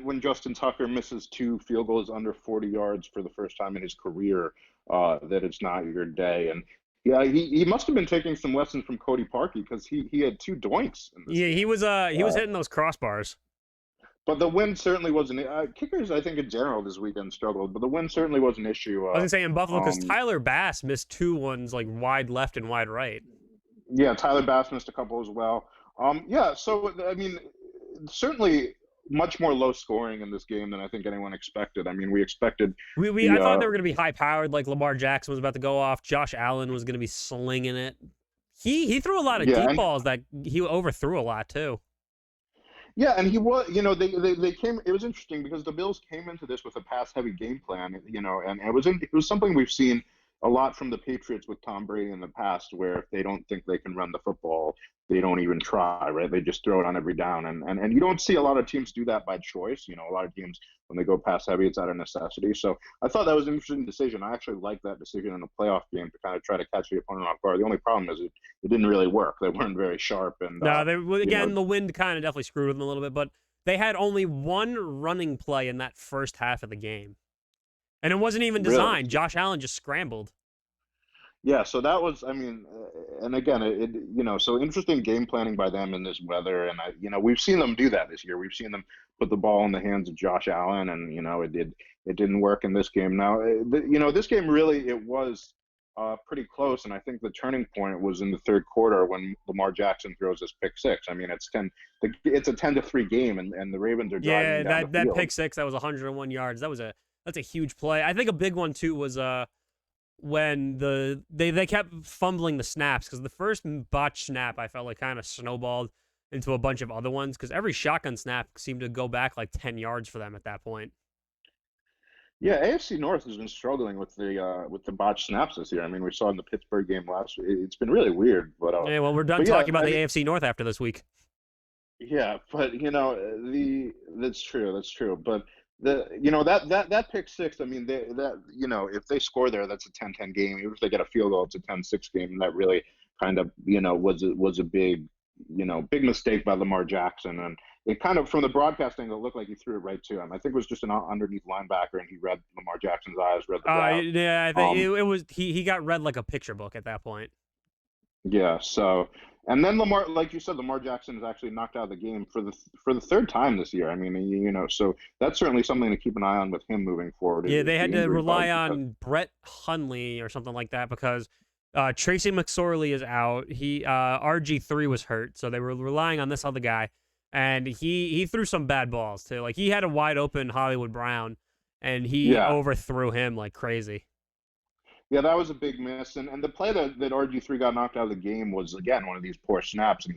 when Justin Tucker misses 2 field goals under 40 yards for the first time in his career, that it's not your day. And yeah, he must have been taking some lessons from Cody Parkey because he had 2 doinks in this game. He was hitting those crossbars. But the wind certainly wasn't. Kickers, I think, in general this weekend struggled, but the wind certainly was an issue. I was gonna say in Buffalo because Tyler Bass missed 2 ones like wide left and wide right. Yeah, Tyler Bass missed a couple as well. Yeah, so I mean, certainly much more low scoring in this game than I think anyone expected. I mean, we expected. I thought they were gonna be high powered, like Lamar Jackson was about to go off. Josh Allen was gonna be slinging it. He threw a lot of deep balls that he overthrew a lot too. Yeah, and he was, they came. It was interesting because the Bills came into this with a pass-heavy game plan, and it was something we've seen a lot from the Patriots with Tom Brady in the past, where if they don't think they can run the football, they don't even try, right? They just throw it on every down, and you don't see a lot of teams do that by choice. A lot of teams when they go pass-heavy, it's out of necessity. So I thought that was an interesting decision. I actually liked that decision in a playoff game to kind of try to catch the opponent off guard. The only problem is it didn't really work. They weren't very sharp, and No, the wind kind of definitely screwed with them a little bit, but they had only one running play in that first half of the game. And it wasn't even Really? designed. Josh Allen just scrambled. Yeah, so that was, I mean, and again, so interesting game planning by them in this weather, and we've seen them do that this year. We've seen them put the ball in the hands of Josh Allen, and it didn't work in this game. Now, this game really it was pretty close, and I think the turning point was in the third quarter when Lamar Jackson throws his pick six. I mean, it's a 10-3 game, and the Ravens are driving down the that field. pick six that was 101 yards. That's a huge play. I think a big one too was when they kept fumbling the snaps, because the first botch snap I felt like kind of snowballed into a bunch of other ones, because every shotgun snap seemed to go back like 10 yards for them at that point. Yeah, AFC North has been struggling with the botch snaps this year. I mean, we saw in the Pittsburgh game last week. It's been really weird, but Yeah, well, we're done talking about the AFC North after this week. yeah, but that's true. That's true. But that pick six. I mean, if they score there, that's a 10-10 game. Even if they get a field goal, it's a 10-6 game. And that really kind of was a big big mistake by Lamar Jackson. And it kind of, from the broadcasting, it looked like he threw it right to him. I think it was just an underneath linebacker, and he read Lamar Jackson's eyes, read the route. Yeah, I think it was he got read like a picture book at that point. Yeah. So, and then Lamar, like you said, Lamar Jackson is actually knocked out of the game for the third time this year. I mean, so that's certainly something to keep an eye on with him moving forward. Yeah, they had to rely on Brett Hundley or something like that, because Tracy McSorley is out. RG3 was hurt, so they were relying on this other guy, and he threw some bad balls too. Like, he had a wide open Hollywood Brown, and he overthrew him like crazy. Yeah, that was a big miss, and the play that RG3 got knocked out of the game was, again, one of these poor snaps, and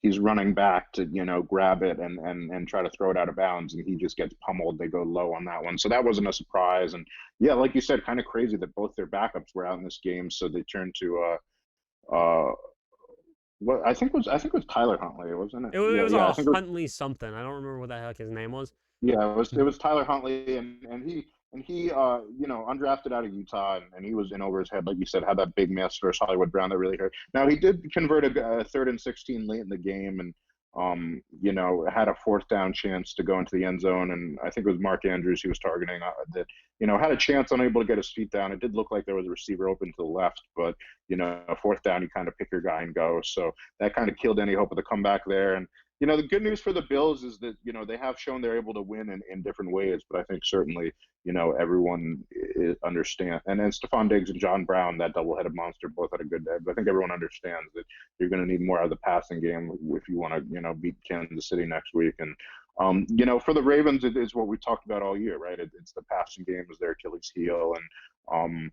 he's running back to grab it and try to throw it out of bounds, and he just gets pummeled. They go low on that one, so that wasn't a surprise. And yeah, like you said, kind of crazy that both their backups were out in this game, so they turned to what I think was Tyler Huntley, wasn't it? It was Huntley something. I don't remember what the heck his name was. Yeah, it was Tyler Huntley, and he undrafted out of Utah, and he was in over his head, like you said, had that big miss versus Hollywood Brown that really hurt. Now, he did convert a 3rd and 16 late in the game, and had a 4th down chance to go into the end zone, and I think it was Mark Andrews he was targeting that had a chance, unable to get his feet down. It did look like there was a receiver open to the left, but 4th down, you kind of pick your guy and go. So that kind of killed any hope of the comeback there. And the good news for the Bills is that they have shown they're able to win in different ways, but I think certainly everyone understands, and then Stephon Diggs and John Brown, that double-headed monster, both had a good day. But I think everyone understands that you're going to need more out of the passing game if you want to beat Kansas City next week. And for the Ravens, it is what we talked about all year, right? It's the passing game is their Achilles heel, and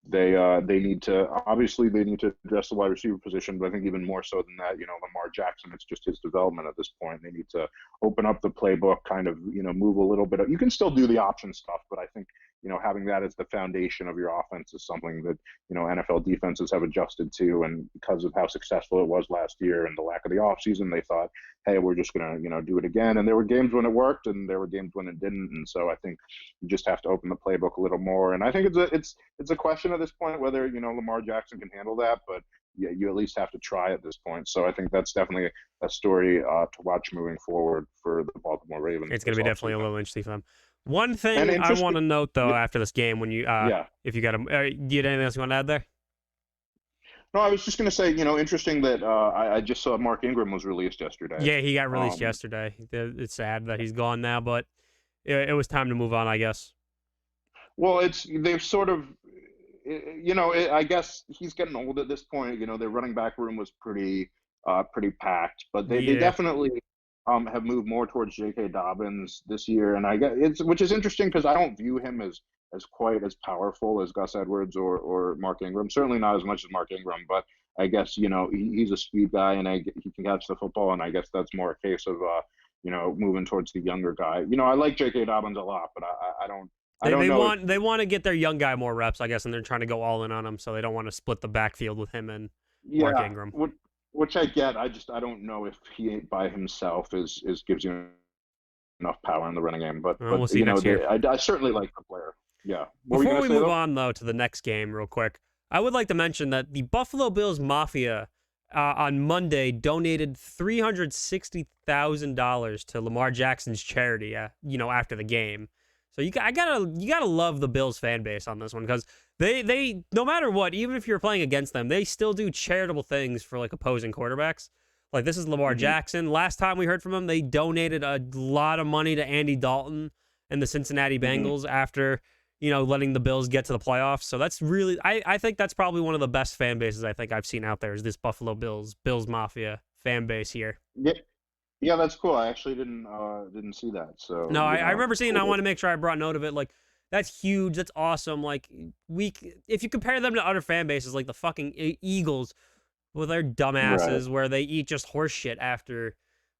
they need to address the wide receiver position, but I think even more so than that, Lamar Jackson, it's just his development at this point. They need to open up the playbook, kind of, move a little bit. You can still do the option stuff, but I think, having that as the foundation of your offense is something that, NFL defenses have adjusted to. And because of how successful it was last year and the lack of the offseason, they thought, hey, we're just going to, do it again. And there were games when it worked and there were games when it didn't. And so I think you just have to open the playbook a little more. And I think it's a question at this point whether, Lamar Jackson can handle that, but yeah, you at least have to try at this point. So I think that's definitely a story to watch moving forward for the Baltimore Ravens. It's going to be definitely a little interesting for them. One thing I want to note, though, after this game, when you, if you got do you have anything else you want to add there? No, I was just going to say, interesting that I just saw Mark Ingram was released yesterday. Yeah, he got released yesterday. It's sad that he's gone now, but it was time to move on, I guess. Well, they've sort of, I guess he's getting old at this point. Their running back room was pretty packed, but they definitely have moved more towards J.K. Dobbins this year, and I guess which is interesting because I don't view him as quite as powerful as Gus Edwards or Mark Ingram. Certainly not as much as Mark Ingram, but I guess he's a speed guy and he can catch the football, and I guess that's more a case of moving towards the younger guy. I like J.K. Dobbins a lot, but I don't. They want to get their young guy more reps, I guess, and they're trying to go all in on him, so they don't want to split the backfield with him and Mark Ingram. Which I get. I don't know if he by himself gives you enough power in the running game. But we'll see next year. I certainly like the player. Yeah. Before we move on, though, to the next game real quick, I would like to mention that the Buffalo Bills Mafia on Monday donated $360,000 to Lamar Jackson's charity. After the game. So you gotta love the Bills fan base on this one, because they no matter what, even if you're playing against them, they still do charitable things for like opposing quarterbacks. Like, this is Lamar Mm-hmm. Jackson. Last time we heard from him, they donated a lot of money to Andy Dalton and the Cincinnati Mm-hmm. Bengals after letting the Bills get to the playoffs. So that's really, I think that's probably one of the best fan bases I think I've seen out there, is this Buffalo Bills Mafia fan base here. Yeah, yeah, that's cool. I actually didn't see that. So No, I remember seeing. I cool. want to make sure I brought note of it. Like, that's huge. That's awesome. Like, if you compare them to other fan bases, like the fucking Eagles with their Right. dumbasses, where they eat just horse shit after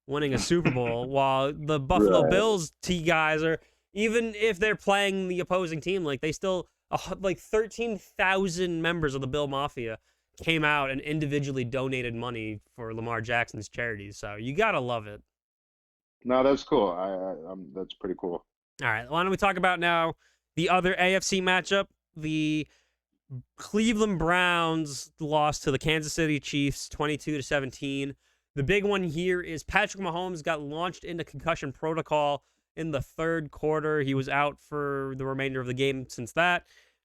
winning a Super Bowl, while the Buffalo Right. Bills guys are, even if they're playing the opposing team, like, they still like 13,000 members of the Bill Mafia came out and individually donated money for Lamar Jackson's charities. So you gotta love it. No, that's cool. That's pretty cool. All right, why don't we talk about now the other AFC matchup? The Cleveland Browns lost to the Kansas City Chiefs 22-17. The big one here is Patrick Mahomes got launched into concussion protocol in the third quarter. He was out for the remainder of the game since that.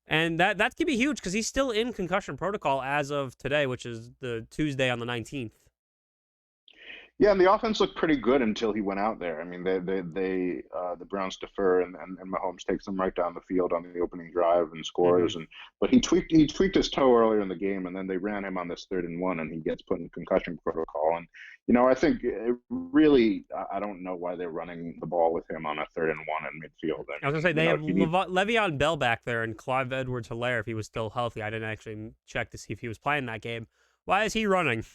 And that could be huge, because he's still in concussion protocol as of today, which is the Tuesday on the 19th. Yeah, and the offense looked pretty good until he went out there. I mean, the Browns defer, and Mahomes takes them right down the field on the opening drive and Mm-hmm. scores. But he tweaked his toe earlier in the game, and then they ran him on this 3rd and 1, and he gets put in concussion protocol. And I think it really, I don't know why they're running the ball with him on a 3rd and 1 in midfield. I I was mean, going to say, they have if you need Le'Veon Bell back there and Clive Edwards-Helaire if he was still healthy. I didn't actually check to see if he was playing that game. Why is he running?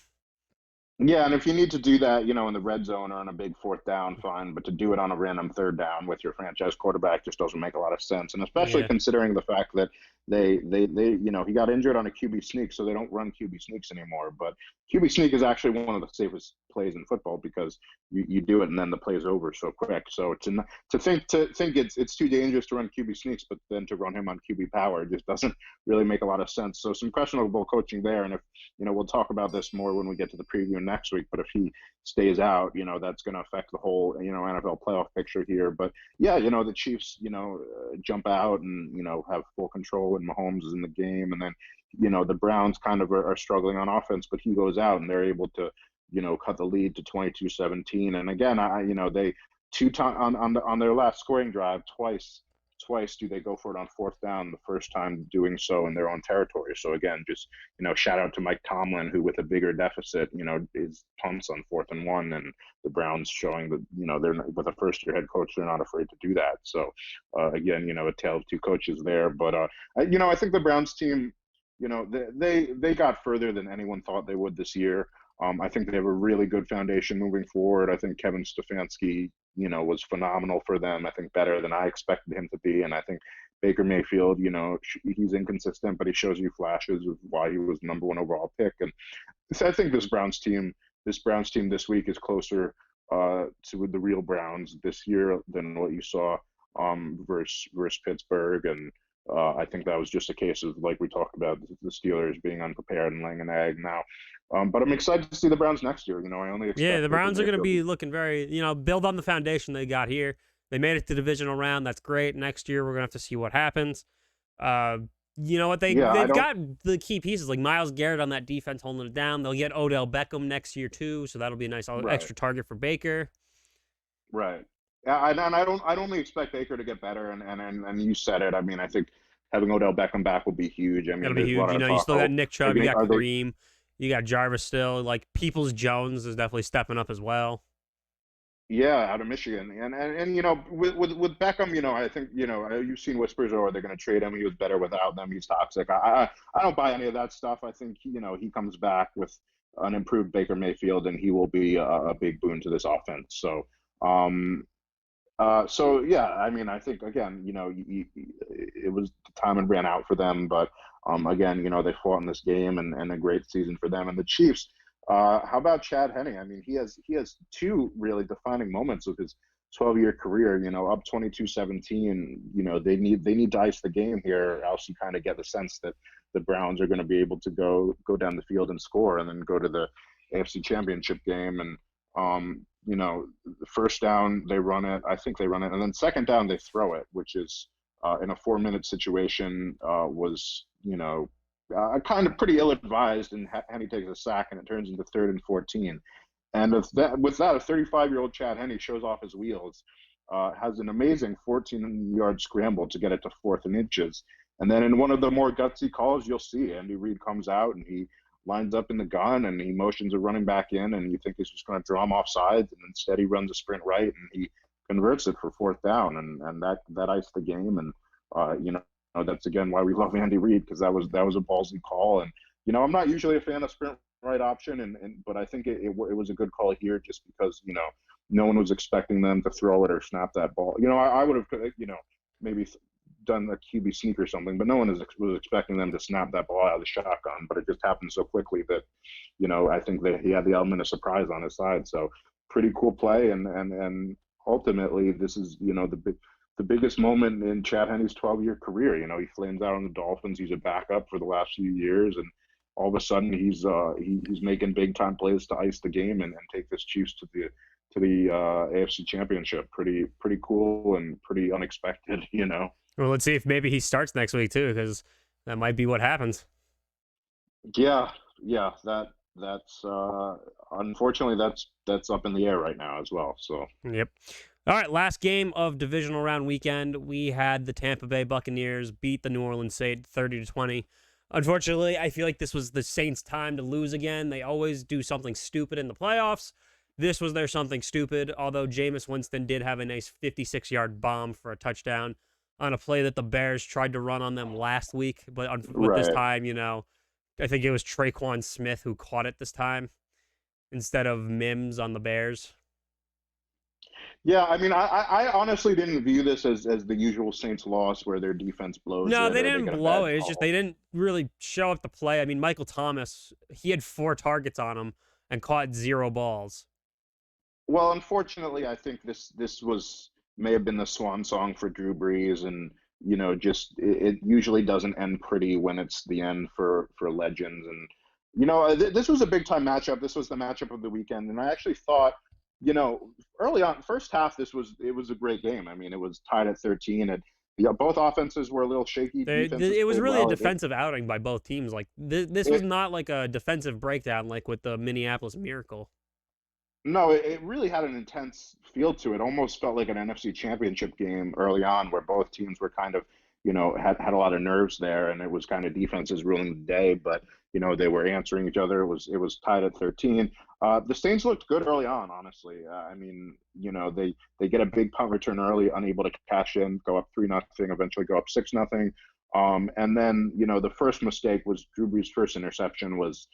Yeah, and if you need to do that, in the red zone or on a big 4th down, fine. But to do it on a random 3rd down with your franchise quarterback just doesn't make a lot of sense. And especially Yeah. considering the fact that he got injured on a QB sneak, so they don't run QB sneaks anymore. But QB sneak is actually one of the safest plays in football, because you do it and then the play's over so quick. So to think it's too dangerous to run QB sneaks, but then to run him on QB power just doesn't really make a lot of sense. So some questionable coaching there. And if we'll talk about this more when we get to the preview next week. But if he stays out, that's going to affect the whole, NFL playoff picture here. But yeah, the Chiefs, jump out and, have full control when Mahomes is in the game. And then, the Browns kind of are struggling on offense, but he goes out and they're able to, cut the lead to 22-17. And again, they two times on their last scoring drive, twice do they go for it on 4th down, the first time doing so in their own territory. So again, just shout out to Mike Tomlin, who with a bigger deficit is punts on 4th and 1, and the Browns showing that they're not, with a first-year head coach, they're not afraid to do that. So again, a tale of two coaches there. But I think the Browns team, they got further than anyone thought they would this year. I think they have a really good foundation moving forward. I think Kevin Stefanski, was phenomenal for them. I think better than I expected him to be. And I think Baker Mayfield, he's inconsistent, but he shows you flashes of why he was #1 overall pick. And so I think this Browns team this week is closer to the real Browns this year than what you saw versus Pittsburgh. And I think that was just a case of, like we talked about, the Steelers being unprepared and laying an egg now. But I'm excited to see the Browns next year. I only Yeah, expect the Baker Browns are going to Mayfield. be looking very, build on the foundation they got here. They made it to the divisional round. That's great. Next year, we're going to have to see what happens. You know what? Yeah, I They've don't. got the key pieces, like Myles Garrett on that defense holding it down. They'll get Odell Beckham next year, too, so that'll be a nice Right, extra target for Baker. right. Yeah, and I don't. I'd only expect Baker to get better. And you said it. I mean, I think having Odell Beckham back will be huge. I mean, That'll be there's a huge. lot of You talk. still got Oh, Nick are Chubb. You they? got Are they? Kareem. You got Jarvis still. Like, Peoples-Jones is definitely stepping up as well. Yeah, out of Michigan, and with Beckham, I think you've seen whispers, oh, they're going to trade him. He was better without them. He's toxic. I don't buy any of that stuff. I think he comes back with an improved Baker Mayfield, and he will be a big boon to this offense. Um, so yeah, I mean, I think again, it was the time and ran out for them, but again, they fought in this game, and a great season for them. And the Chiefs, how about Chad Henning? I mean, he has two really defining moments of his 12-year career, up 22-17. They need to ice the game here, or else you kind of get the sense that the Browns are going to be able to go down the field and score, and then go to the AFC Championship game. And the first down they run it, I think they run it, and then second down they throw it, which is in a 4-minute situation was kind of pretty ill-advised, and Henning takes a sack, and it turns into 3rd and 14. And with that, a 35-year-old Chad Henne shows off his wheels, has an amazing 14-yard scramble to get it to 4th and inches. And then in one of the more gutsy calls, you'll see Andy Reid comes out and he lines up in the gun and he motions a running back in, and you think he's just going to draw him off sides, and instead he runs a sprint right and he converts it for 4th down, and that iced the game. And that's again why we love Andy Reid, because that was a ballsy call. And I'm not usually a fan of sprint right option, but I think it was a good call here, just because no one was expecting them to throw it or snap that ball. I would have maybe done a QB sneak or something, but no one was expecting them to snap that ball out of the shotgun. But it just happened so quickly that I think that he had the element of surprise on his side. So pretty cool play, and ultimately this is the biggest moment in Chad Henne's 12-year career. He flames out on the Dolphins. He's a backup for the last few years, and all of a sudden he's making big time plays to ice the game and take this Chiefs to the AFC Championship. Pretty cool and pretty unexpected. Well, let's see if maybe he starts next week too, because that might be what happens. Yeah, that's unfortunately that's up in the air right now as well. So yep. All right, last game of divisional round weekend, we had the Tampa Bay Buccaneers beat the New Orleans Saints 30-20. Unfortunately, I feel like this was the Saints' time to lose again. They always do something stupid in the playoffs. This was their something stupid, although Jameis Winston did have a nice 56-yard bomb for a touchdown on a play that the Bears tried to run on them last week. But with this time, I think it was Traquan Smith who caught it this time instead of Mims on the Bears. Yeah, I mean, I honestly didn't view this as the usual Saints loss where their defense blows. No, they didn't blow it. It's just they didn't really show up to play. I mean, Michael Thomas, he had 4 targets on him and caught 0 balls. Well, unfortunately, I think this may have been the swan song for Drew Brees, and just it usually doesn't end pretty when it's the end for legends. And this was a big time matchup. This was the matchup of the weekend, and I actually thought, early on, first half, it was a great game. I mean, it was tied at 13, and both offenses were a little shaky. It was really a defensive outing by both teams. Like this was not like a defensive breakdown like with the Minneapolis Miracle. No, it really had an intense feel to it. Almost felt like an NFC Championship game early on, where both teams were kind of, had a lot of nerves there, and it was kind of defenses ruling the day. But they were answering each other. It was tied at 13. The Saints looked good early on, honestly. I mean, they get a big punt return early, unable to cash in, go up 3-0, eventually go up 6-0. And then the first mistake was Drew Brees' first interception was.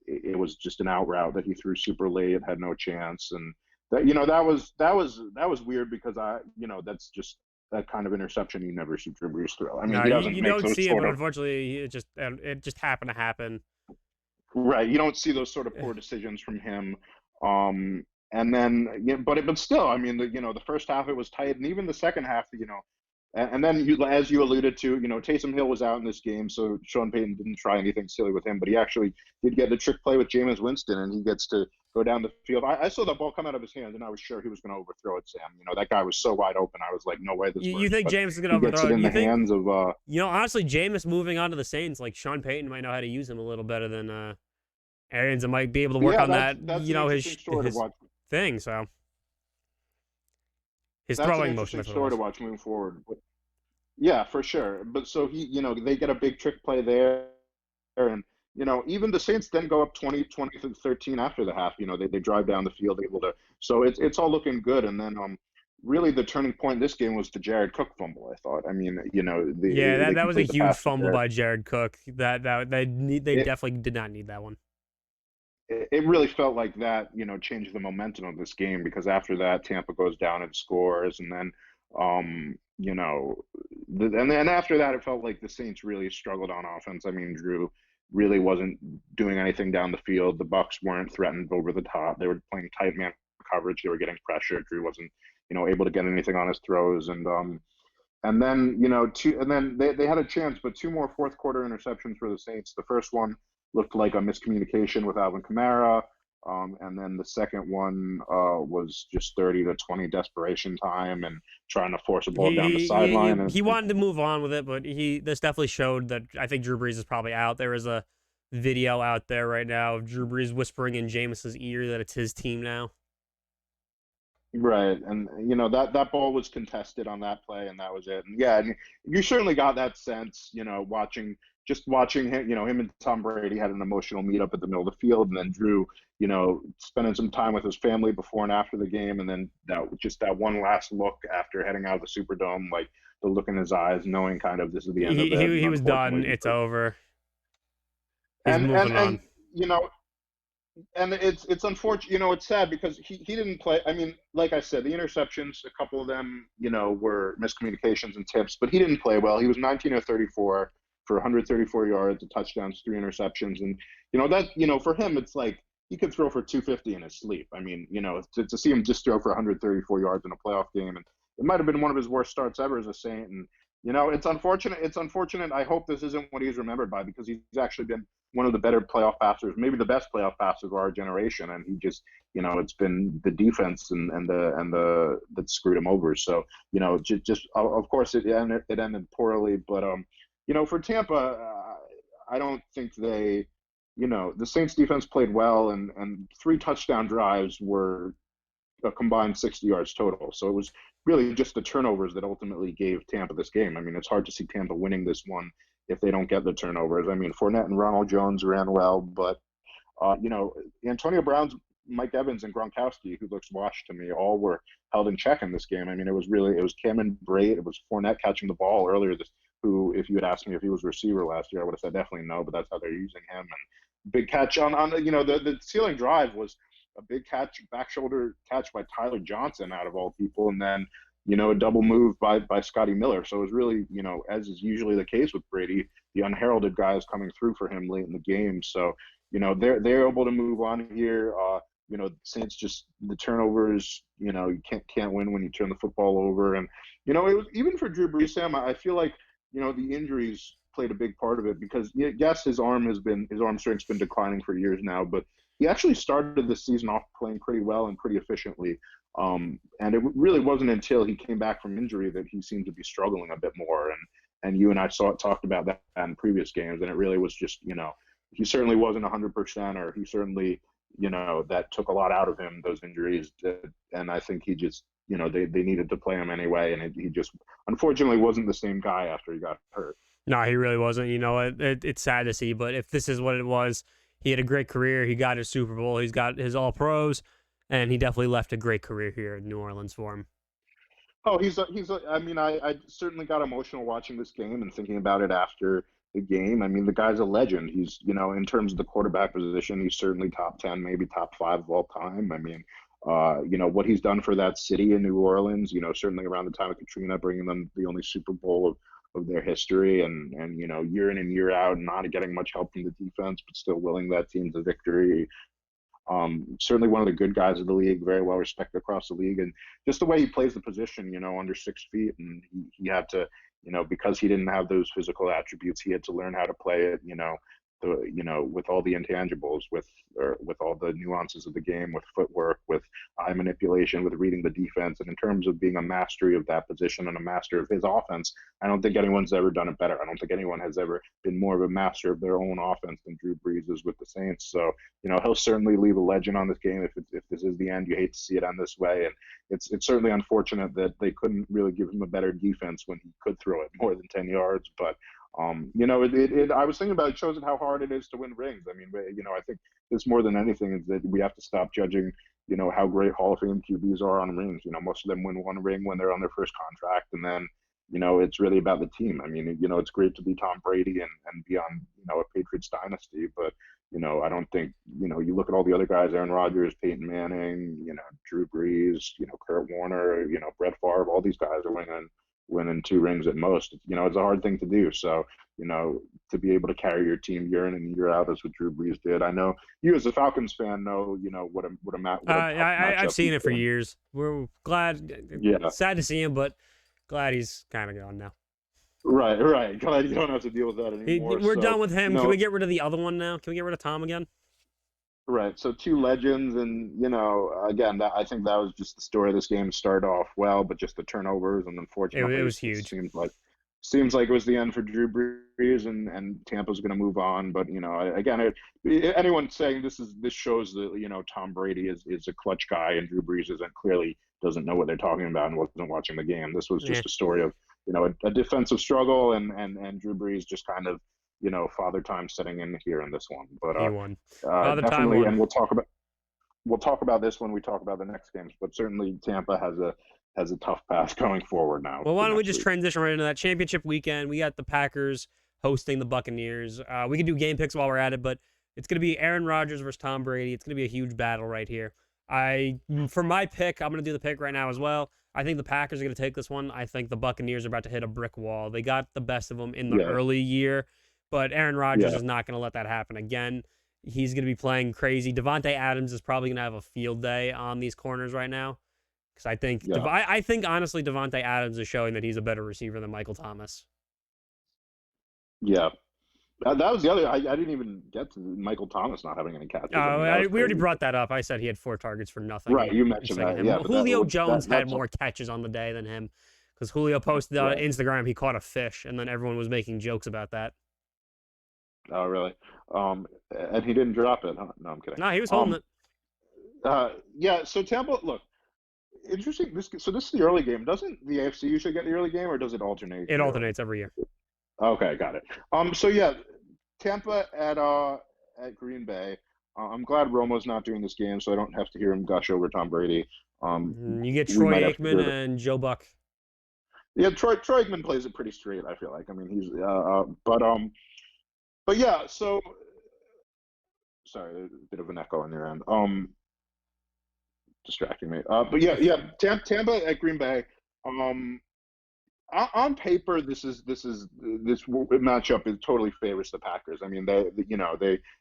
It was just an out route that he threw super late. It had no chance, and that was weird, because that's just that kind of interception you never see Drew Brees throw. I mean, no, he doesn't you make don't those see it, but unfortunately, it just happened to happen. Right, you don't see those sort of poor decisions from him. And then, but still, I mean, the first half it was tight, and even the second half, and then, as you alluded to, Taysom Hill was out in this game, so Sean Payton didn't try anything silly with him, but he actually did get the trick play with Jameis Winston, and he gets to go down the field. I saw that ball come out of his hands, and I was sure he was going to overthrow it, Sam. That guy was so wide open. I was like, no way this works. You think Jameis is going to overthrow it? In the hands of, honestly, Jameis moving on to the Saints, like Sean Payton might know how to use him a little better than Arians, and might be able to work on that, his thing, so. His throwing motion. That's an interesting story to watch moving forward. But, yeah, for sure. But so they get a big trick play there, and even the Saints then go up 20-13 after the half. They drive down the field, able to. So it's all looking good. And then really the turning point in this game was the Jared Cook fumble. I thought. I mean, that was a huge fumble by Jared Cook. That they definitely did not need that one. It really felt like that, changed the momentum of this game, because after that, Tampa goes down and scores, and then, and then after that, it felt like the Saints really struggled on offense. I mean, Drew really wasn't doing anything down the field. The Bucs weren't threatened over the top. They were playing tight man coverage. They were getting pressure. Drew wasn't, able to get anything on his throws, and then, and then they had a chance, but two more fourth quarter interceptions for the Saints. The first one looked like a miscommunication with Alvin Kamara. And then the second one was just 30 to 20 desperation time and trying to force a ball down the sideline. He wanted to move on with it, but this definitely showed that I think Drew Brees is probably out. There is a video out there right now of Drew Brees whispering in Jameis's ear that it's his team now. Right, and that ball was contested on that play, and that was it. And yeah, and you certainly got that sense, watching him, him and Tom Brady had an emotional meetup at the middle of the field, and then Drew, spending some time with his family before and after the game, and then that one last look after heading out of the Superdome, like the look in his eyes, knowing kind of this is the end of it. He was done. It's over. He's and moving on. And it's unfortunate, it's sad because he didn't play. I mean, like I said, the interceptions, a couple of them, were miscommunications and tips, but he didn't play well. He was 19 of 34 for 134 yards, a touchdowns, 3 interceptions. And, for him, it's like he could throw for 250 in his sleep. I mean, to see him just throw for 134 yards in a playoff game, and it might have been one of his worst starts ever as a Saint. And, it's unfortunate. It's unfortunate. I hope this isn't what he's remembered by, because he's actually been one of the better playoff passers, maybe the best playoff passer of our generation. And he just, it's been the defense and the that screwed him over. So, just of course it ended poorly. But, for Tampa, I don't think the Saints defense played well, and 3 touchdown drives were a combined 60 yards total. So it was really just the turnovers that ultimately gave Tampa this game. I mean, it's hard to see Tampa winning this one if they don't get the turnovers. I mean, Fournette and Ronald Jones ran well, but, Antonio Brown's, Mike Evans, and Gronkowski, who looks washed to me, all were held in check in this game. I mean, it was Cameron Brate, it was Fournette catching the ball earlier, who, if you had asked me if he was a receiver last year, I would have said definitely no, but that's how they're using him. And big catch on the ceiling drive was a big catch, back shoulder catch by Tyler Johnson, out of all people, and then a double move by Scotty Miller. So it was really, as is usually the case with Brady, the unheralded guys coming through for him late in the game. So they're able to move on here. Saints, just the turnovers. You can't win when you turn the football over, and it was even for Drew Brees, Sam. I feel like the injuries played a big part of it, because yes, his arm strength's been declining for years now, but he actually started the season off playing pretty well and pretty efficiently. And it really wasn't until he came back from injury that he seemed to be struggling a bit more. And you and I talked about that in previous games, and it really was just, he certainly wasn't 100%, or he certainly, that took a lot out of him, those injuries. And I think he just, they needed to play him anyway, and he just unfortunately wasn't the same guy after he got hurt. No, he really wasn't. It's sad to see, but if this is what it was, he had a great career. He got his Super Bowl. He's got his All-Pros, and he definitely left a great career here in New Orleans for him. Oh, I mean, I certainly got emotional watching this game and thinking about it after the game. I mean, the guy's a legend. He's, in terms of the quarterback position, he's certainly top 10, maybe top 5 of all time. I mean, what he's done for that city in New Orleans, certainly around the time of Katrina, bringing them the only Super Bowl of their history, and year in and year out, not getting much help from the defense, but still willing that team to victory. Certainly one of the good guys of the league, very well respected across the league, and just the way he plays the position, under 6 feet, and he had to, because he didn't have those physical attributes, he had to learn how to play it, with all the intangibles, with all the nuances of the game, with footwork, with eye manipulation, with reading the defense. And in terms of being a mastery of that position and a master of his offense, I don't think anyone's ever done it better. I don't think anyone has ever been more of a master of their own offense than Drew Brees is with the Saints. So, he'll certainly leave a legend on this game. If this is the end, you hate to see it end this way. And it's certainly unfortunate that they couldn't really give him a better defense when he could throw it more than 10 yards. But I was thinking about it, shows how hard it is to win rings. I mean, I think this more than anything is that we have to stop judging, how great Hall of Fame QBs are on rings. Most of them win one ring when they're on their first contract, and then, it's really about the team. I mean, it's great to be Tom Brady and be on, a Patriots dynasty, but, I don't think, you look at all the other guys, Aaron Rodgers, Peyton Manning, Drew Brees, Kurt Warner, Brett Favre, all these guys are winning, winning 2 rings at most. It's a hard thing to do. So, to be able to carry your team year in and year out, is what Drew Brees did. I know you as a Falcons fan know, what a tough I've matchup seen he's it for in. years. We're glad. Yeah. Sad to see him, but glad he's kind of gone now. Right. Glad you don't have to deal with that anymore. We're So, done with him. Can we get rid of the other one now? Can we get rid of Tom again? right. So 2 legends, and again, I think that was just the story of this game. Started off well, but just the turnovers, and unfortunately, It was it huge. seems like it was the end for Drew Brees, and Tampa's going to move on. But again, anyone saying this shows that Tom Brady is a clutch guy, and Drew Brees clearly doesn't know what they're talking about and wasn't watching the game. This was just a story of a defensive struggle, and Drew Brees just kind of father time setting in here in this one. But he won. Father time definitely, won. and we'll talk about this when we talk about the next games. But certainly, Tampa has a tough path going forward now. Well, why don't we just transition right into that championship weekend? We got the Packers hosting the Buccaneers. We can do game picks while we're at it, but it's going to be Aaron Rodgers versus Tom Brady. It's going to be a huge battle right here. For my pick, I'm going to do the pick right now as well. I think the Packers are going to take this one. I think the Buccaneers are about to hit a brick wall. They got the best of them in the early year, but Aaron Rodgers is not going to let that happen again. He's going to be playing crazy. Davante Adams is probably going to have a field day on these corners right now. Because I think honestly, Davante Adams is showing that he's a better receiver than Michael Thomas. Yeah. That was the other. I didn't even get to Michael Thomas not having any catches. We already brought that up. I said he had 4 targets for nothing. Right, you mentioned that. Yeah, Julio Jones had more catches on the day than him, because Julio posted on Instagram he caught a fish, and then everyone was making jokes about that. Oh, really? And he didn't drop it, huh? No, I'm kidding. No, he was holding it. Yeah. So Tampa, look, interesting. This is the early game. Doesn't the AFC usually get the early game, or does it alternate? It alternates every year. Okay, got it. So yeah, Tampa at Green Bay. I'm glad Romo's not doing this game, so I don't have to hear him gush over Tom Brady. You get Troy Aikman and Joe Buck. Yeah, Troy Aikman plays it pretty straight, I feel like. I mean, he's but yeah. So sorry, a bit of an echo on your end. Distracting me. But yeah. Tampa at Green Bay. On paper, this matchup totally favors the Packers. I mean, they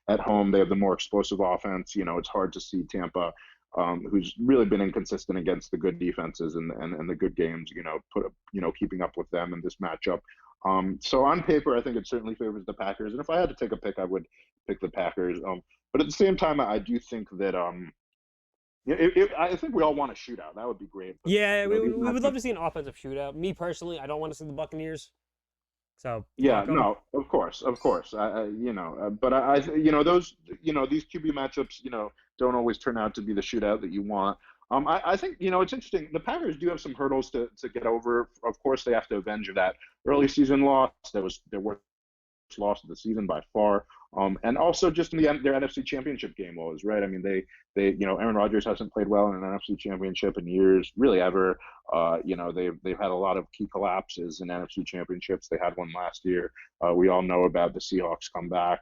at home they have the more explosive offense. It's hard to see Tampa, who's really been inconsistent against the good defenses and the good games. Keeping up with them in this matchup. So on paper, I think it certainly favors the Packers. And if I had to take a pick, I would pick the Packers. But at the same time, I do think that I think we all want a shootout. That would be great. But, yeah, we would love to see an offensive shootout. Me personally, I don't want to see the Buccaneers. So yeah, no, of course. But those these QB matchups don't always turn out to be the shootout that you want. I think it's interesting. The Packers do have some hurdles to get over. Of course, they have to avenge that early season loss. That was their worst loss of the season by far. And also just in their NFC Championship game woes, right? I mean, they Aaron Rodgers hasn't played well in an NFC Championship in years, really ever. They've had a lot of key collapses in NFC Championships. They had one last year. We all know about the Seahawks comeback.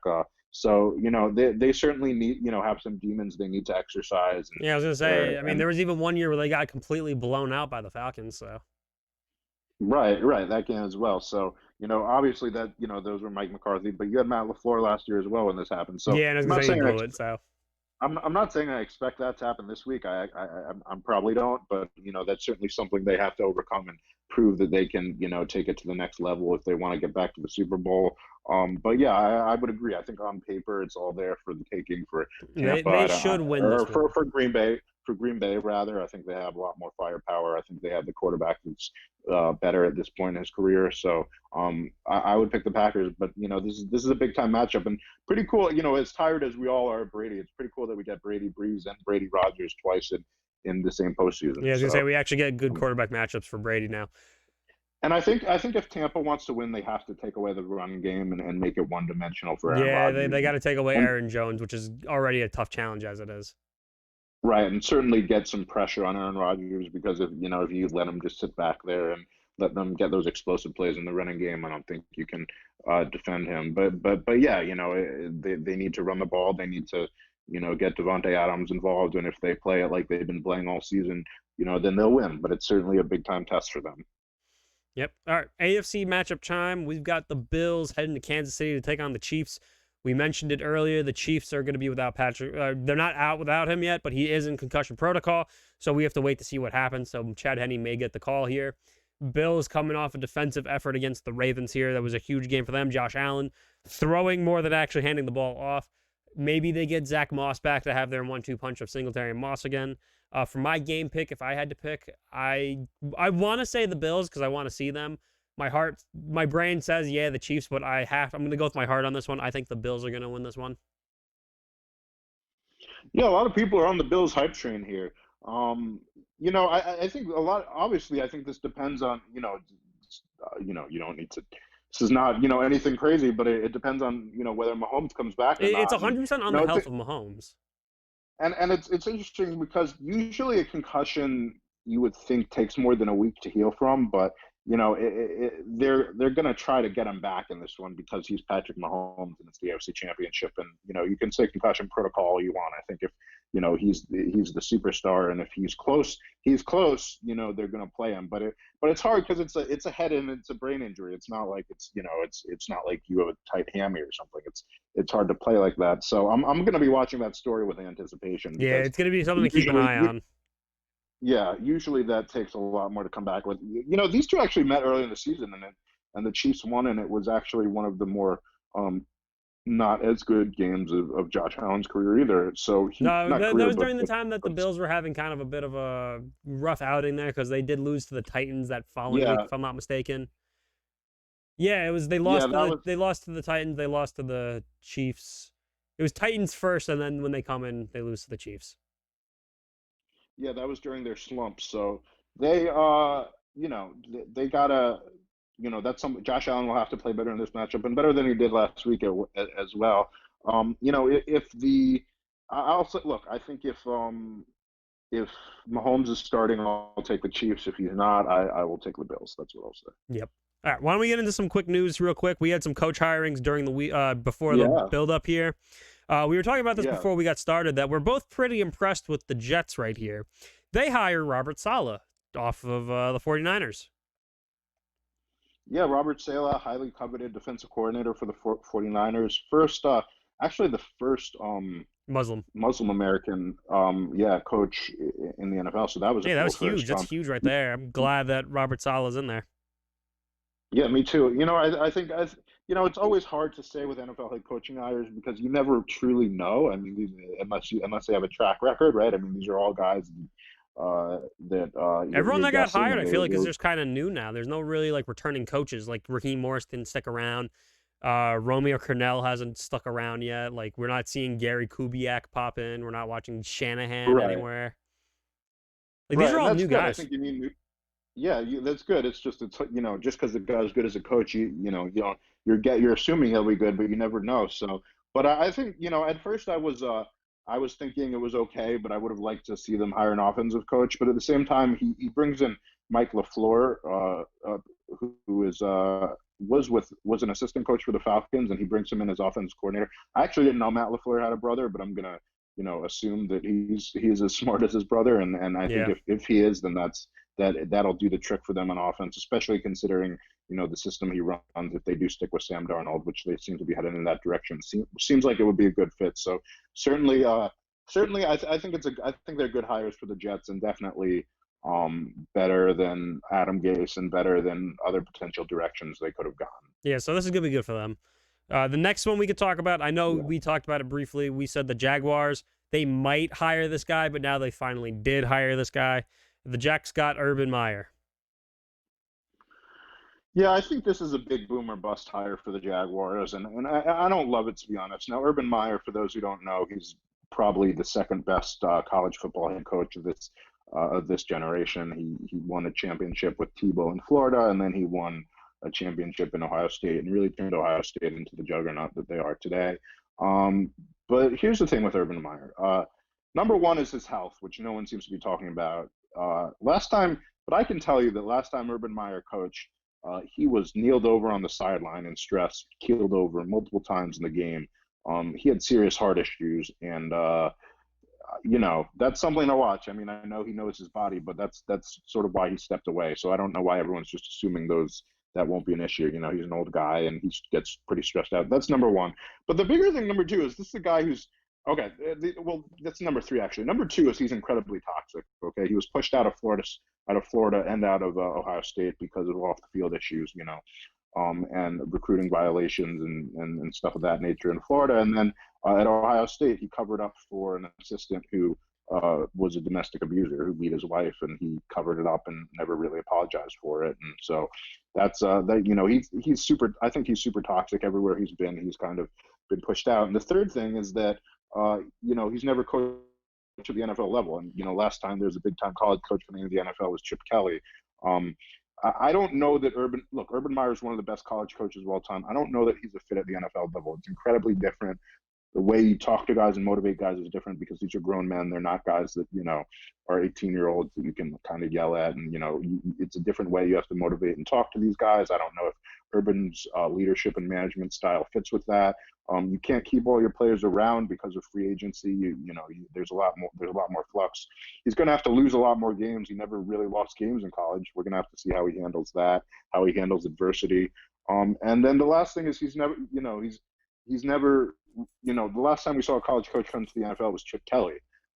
So they certainly need have some demons they need to exercise. Yeah, I was gonna say. I mean, there was even one year where they got completely blown out by the Falcons. So. Right, that game as well. So obviously that those were Mike McCarthy, but you had Matt LaFleur last year as well when this happened. So yeah, and I was gonna say he blew it. So I'm not saying I expect that to happen this week. I probably don't, but that's certainly something they have to overcome and prove that they can take it to the next level if they want to get back to the Super Bowl. But yeah, I would agree. I think on paper it's all there for the taking for Tampa. They should win this for Green Bay. For Green Bay, rather, I think they have a lot more firepower. I think they have the quarterback that's better at this point in his career. So I would pick the Packers. But this is a big time matchup and pretty cool. As tired as we all are of Brady, it's pretty cool that we get Brady Brees and Brady Rodgers twice in the same postseason. Yeah, I was gonna say we actually get good quarterback matchups for Brady now. And I think if Tampa wants to win, they have to take away the running game and make it one dimensional for Aaron Rodgers. Yeah, they got to take away Aaron Jones, which is already a tough challenge as it is. Right, and certainly get some pressure on Aaron Rodgers because if you let him just sit back there and let them get those explosive plays in the running game, I don't think you can defend him. But yeah, they need to run the ball. They need to get Davante Adams involved, and if they play it like they've been playing all season, then they'll win. But it's certainly a big time test for them. Yep. All right. AFC matchup time. We've got the Bills heading to Kansas City to take on the Chiefs. We mentioned it earlier. The Chiefs are going to be without Patrick. They're not out without him yet, but he is in concussion protocol. So we have to wait to see what happens. So Chad Henning may get the call here. Bills coming off a defensive effort against the Ravens here. That was a huge game for them. Josh Allen throwing more than actually handing the ball off. Maybe they get Zach Moss back to have their 1-2 punch of Singletary and Moss again. For my game pick, if I had to pick, I want to say the Bills because I want to see them. My brain says the Chiefs, but I'm going to go with my heart on this one. I think the Bills are going to win this one. Yeah, a lot of people are on the Bills hype train here. I think obviously, I think this depends on, you don't need to, this is not, anything crazy, but it depends on, whether Mahomes comes back or It's not. 100% on the health of Mahomes. And it's interesting because usually a concussion you would think takes more than a week to heal from, but they're going to try to get him back in this one because he's Patrick Mahomes and it's the AFC Championship, and you can say concussion protocol all you want. I think if he's the superstar, and if he's close, they're going to play him. But it's hard because it's a head and it's a brain injury. It's not like it's not like you have a tight hammy or something. It's hard to play like that. So I'm going to be watching that story with anticipation. Yeah, it's going to be something to keep an eye on. Yeah, usually that takes a lot more to come back with. These two actually met early in the season, and the Chiefs won, and it was actually one of the more not as good games of Josh Allen's career either. So that was during the time that the Bills were having kind of a bit of a rough outing there because they did lose to the Titans that following week, if I'm not mistaken. Yeah, it was they lost. They lost to the Titans. They lost to the Chiefs. It was Titans first, and then when they come in, they lose to the Chiefs. Yeah, that was during their slump. So they, they gotta, that's some. Josh Allen will have to play better in this matchup and better than he did last week as well. If the, I'll say, look, I think if Mahomes is starting, I'll take the Chiefs. If he's not, I will take the Bills. That's what I'll say. Yep. All right. Why don't we get into some quick news real quick? We had some coach hirings during the week before the build up here. We were talking about this before we got started, that we're both pretty impressed with the Jets right here. They hire Robert Saleh off of the 49ers. Yeah, Robert Saleh, highly coveted defensive coordinator for the 49ers. Actually the first Muslim American coach in the NFL. So that was that was huge. That's huge right there. I'm glad that Robert Saleh's in there. Yeah, me too. I think it's always hard to say with NFL head coaching hires because you never truly know. I mean, unless they have a track record, right? I mean, these are all guys that everyone that got hired, I feel like, is just kind of new now. There's no really like returning coaches. Like Raheem Morris didn't stick around. Romeo Crennel hasn't stuck around yet. Like we're not seeing Gary Kubiak pop in. We're not watching Shanahan anywhere. Like these are all new guys. I think you mean. Yeah, that's good. It's just just because the guy's good as a coach, you're assuming he'll be good, but you never know. So, but I think at first I was thinking it was okay, but I would have liked to see them hire an offensive coach. But at the same time, he brings in Mike LaFleur, who was an assistant coach for the Falcons, and he brings him in as offensive coordinator. I actually didn't know Matt LaFleur had a brother, but I'm gonna assume that he's as smart as his brother, and I think if he is, then that'll do the trick for them on offense, especially considering the system he runs. If they do stick with Sam Darnold, which they seem to be heading in that direction, seems like it would be a good fit. So certainly, I think they're good hires for the Jets, and definitely better than Adam Gase and better than other potential directions they could have gone. Yeah, so this is gonna be good for them. The next one we could talk about, I know we talked about it briefly. We said the Jaguars, they might hire this guy, but now they finally did hire this guy. The Jacks got Urban Meyer. Yeah, I think this is a big boom or bust hire for the Jaguars, and I don't love it, to be honest. Now, Urban Meyer, for those who don't know, he's probably the second best college football head coach of this generation. He won a championship with Tebow in Florida, and then he won a championship in Ohio State and really turned Ohio State into the juggernaut that they are today. But here's the thing with Urban Meyer. Number one is his health, which no one seems to be talking about. But I can tell you that last time Urban Meyer coached, he was kneeled over on the sideline in stress, keeled over multiple times in the game. He had serious heart issues, and that's something to watch. I mean, I know he knows his body, but that's sort of why he stepped away. So I don't know why everyone's just assuming that won't be an issue. He's an old guy and he gets pretty stressed out. That's number one. But the bigger thing, number two, is this is a guy who's okay. Well, that's number three actually. Number two is he's incredibly toxic. Okay, he was pushed out of Florida and out of Ohio State because of off the field issues. And recruiting violations and stuff of that nature in Florida. And then at Ohio State, he covered up for an assistant who was a domestic abuser who beat his wife, and he covered it up and never really apologized for it. And so that's he's super. I think he's super toxic everywhere he's been. He's kind of been pushed out. And the third thing is that he's never coached at the NFL level. And last time there was a big time college coach coming into the NFL was Chip Kelly. I don't know that Urban Meyer is one of the best college coaches of all time. I don't know that he's a fit at the NFL level. It's incredibly different. The way you talk to guys and motivate guys is different because these are grown men. They're not guys that, are 18-year-olds that you can kind of yell at. And, it's a different way you have to motivate and talk to these guys. I don't know if Urban's leadership and management style fits with that. You can't keep all your players around because of free agency. There's a lot more flux. He's going to have to lose a lot more games. He never really lost games in college. We're going to have to see how he handles that, how he handles adversity. And then the last thing is he's never, the last time we saw a college coach come to the NFL was Chip Kelly.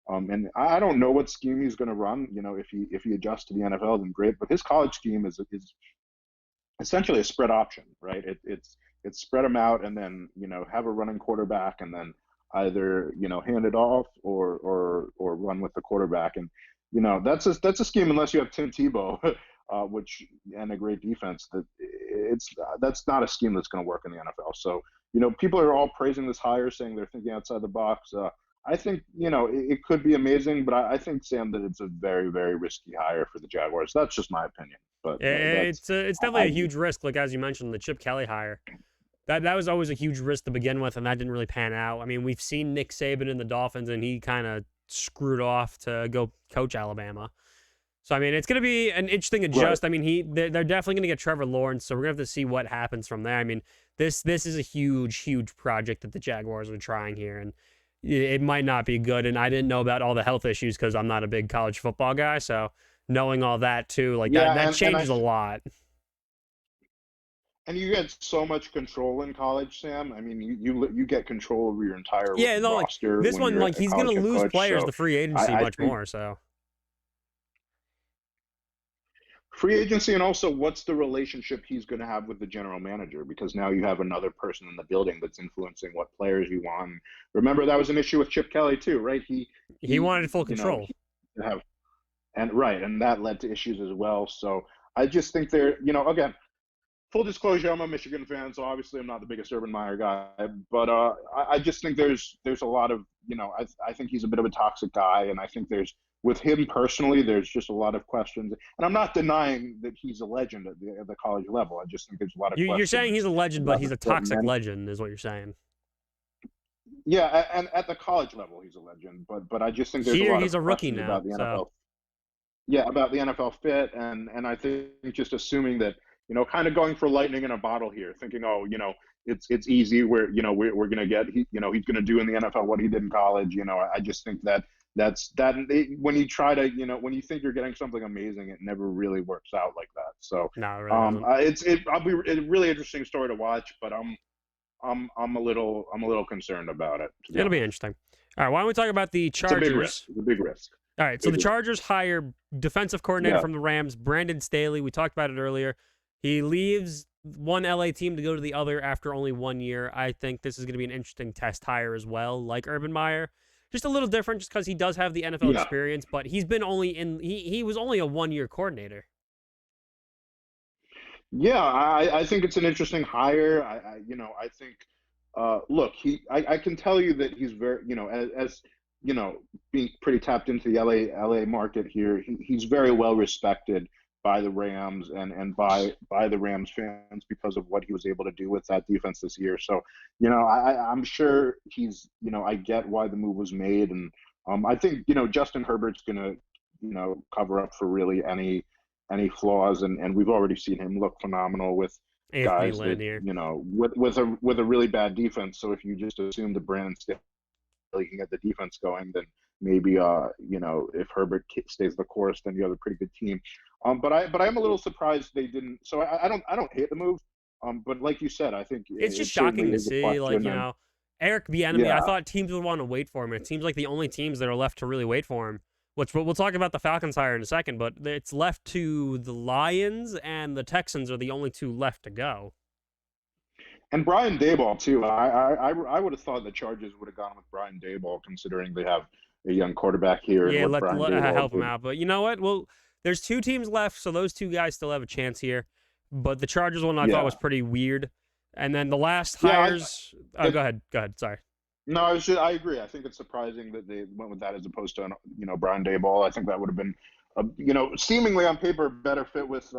And I don't know what scheme he's going to run. If he adjusts to the NFL, then great. But his college scheme is essentially a spread option, right? It's spread them out and then have a running quarterback and then either hand it off or run with the quarterback. And that's a scheme unless you have Tim Tebow, and a great defense. That's not a scheme that's going to work in the NFL. So people are all praising this hire, saying they're thinking outside the box. I think it could be amazing, but I think, Sam, that it's a very, very risky hire for the Jaguars. That's just my opinion. But it's definitely a huge risk. Like as you mentioned, the Chip Kelly hire. That was always a huge risk to begin with, and that didn't really pan out. I mean, we've seen Nick Saban in the Dolphins, and he kind of screwed off to go coach Alabama. So, I mean, it's going to be an interesting adjust. Right. I mean, they're definitely going to get Trevor Lawrence, so we're going to have to see what happens from there. I mean, this is a huge, huge project that the Jaguars are trying here, and it might not be good. And I didn't know about all the health issues because I'm not a big college football guy, so knowing all that, too, that changes a lot. And you get so much control in college, Sam. I mean, you get control over your entire roster. This one, he's going to lose players to free agency much more. So free agency, and also what's the relationship he's going to have with the general manager? Because now you have another person in the building that's influencing what players you want. Remember, that was an issue with Chip Kelly too, right? He wanted full control. And that led to issues as well. So I just think again. Full disclosure, I'm a Michigan fan, so obviously I'm not the biggest Urban Meyer guy. But I just think there's a lot of, I think he's a bit of a toxic guy. And I think with him personally, there's just a lot of questions. And I'm not denying that he's a legend at the college level. I just think there's a lot of questions. You're saying he's a legend, but he's a toxic legend is what you're saying. Yeah, and at the college level, he's a legend. But I just think there's a lot he's of a rookie now, about the NFL. Yeah, about the NFL fit. And I think just assuming that, kind of going for lightning in a bottle here, thinking, it's easy. We're going to get, he's going to do in the NFL what he did in college. I just think that's when you try to, when you think you're getting something amazing, it never really works out like that. So no, really it's a really interesting story to watch, but I'm a little concerned about it. It'll be interesting. All right, why don't we talk about the Chargers? It's a big risk. All right, so the Chargers hire defensive coordinator from the Rams, Brandon Staley. We talked about it earlier. He leaves one LA team to go to the other after only 1 year. I think this is going to be an interesting test hire as well, like Urban Meyer. Just a little different just because he does have the NFL experience, but he's been he was only a 1-year coordinator. Yeah, I think it's an interesting hire. I think, look, I can tell you that he's very, as being pretty tapped into the LA market here, he's very well respected by the Rams and by the Rams fans because of what he was able to do with that defense this year. So, I'm sure he's, I get why the move was made. And I think, Justin Herbert's going to, cover up for really any flaws. And we've already seen him look phenomenal with guys that, with a really bad defense. So if you just assume that Brandon Staley can get the defense going, then maybe if Herbert stays the course, then you have a pretty good team. But I am a little surprised they didn't. So I don't hate the move. But like you said, I think It's just it shocking certainly to is a see, like, question. And Eric Bieniemy. I yeah, thought teams would want to wait for him. It seems like the only teams that are left to really wait for him, which we'll talk about the Falcons hire in a second, but it's left to the Lions and the Texans are the only two left to go. and Brian Daboll too. I would have thought the Chargers would have gone with Brian Daboll, considering they have a young quarterback here, and Yeah, what let, Brian let Daboll help him did. out. But you know what? Well, there's two teams left, so those two guys still have a chance here. But the Chargers one I thought was Yeah, pretty weird. And then the last yeah. hires. Oh, It, go ahead. Go ahead. Sorry. no, I agree. I think it's surprising that they went with that as opposed to Brian Daboll. I think that would have been seemingly on paper better fit with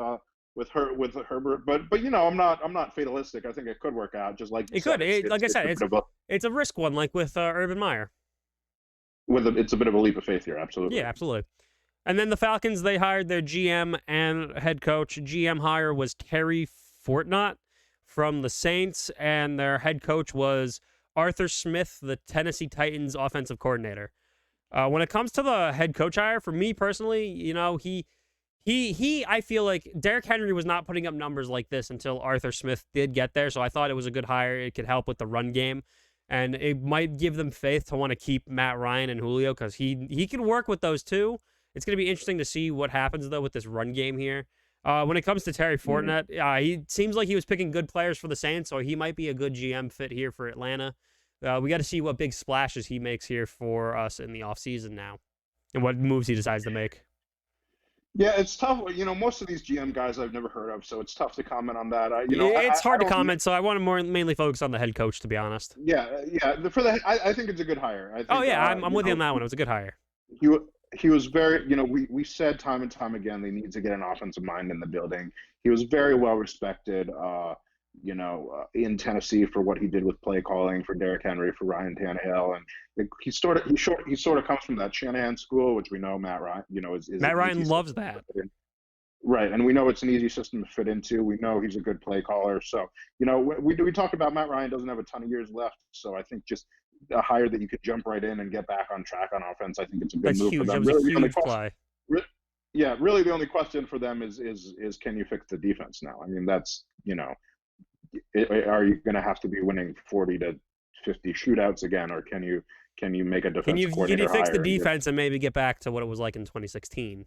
Herbert. But I'm not fatalistic. I think it could work out. Just like you It could. said, Like I it's said, a bit of a it's a risk one, like with Urban Meyer. it's a bit of a leap of faith here. Absolutely. Yeah, absolutely. And then the Falcons, they hired their GM and head coach. GM hire was Terry Fortnott from the Saints, and their head coach was Arthur Smith, the Tennessee Titans offensive coordinator. When it comes to the head coach hire, for me personally, I feel like Derrick Henry was not putting up numbers like this until Arthur Smith did get there. So I thought it was a good hire. It could help with the run game, and it might give them faith to want to keep Matt Ryan and Julio because he can work with those two. It's going to be interesting to see what happens though with this run game here. When it comes to Terry Fortnett, he seems like he was picking good players for the Saints, so he might be a good GM fit here for Atlanta. We got to see what big splashes he makes here for us in the offseason now and what moves he decides to make. Yeah, it's tough. Most of these GM guys I've never heard of, so it's tough to comment on that. It's I hard to don't. comment, so I want to mainly focus on the head coach, to be honest. Yeah. I think it's a good hire. I think, Oh, yeah, I'm with you on that one. It was a good hire. he was very. We said time and time again they need to get an offensive mind in the building. He was very well respected. In Tennessee for what he did with play calling for Derrick Henry, for Ryan Tannehill, and he sort of comes from that Shanahan school, which we know Matt Ryan, is Matt an Ryan easy loves system to that. fit in. Right, and we know it's an easy system to fit into. We know he's a good play caller. So, we talk about Matt Ryan doesn't have a ton of years left. So I think just a hire that you could jump right in and get back on track on offense, I think it's a good That's move huge. for them. That was Really, a huge play. really the only question for them is can you fix the defense now? I mean, that's are you going to have to be winning 40 to 50 shootouts again, or can you make a defensive coordinator Can you fix the hire defense and maybe get back to what it was like in 2016?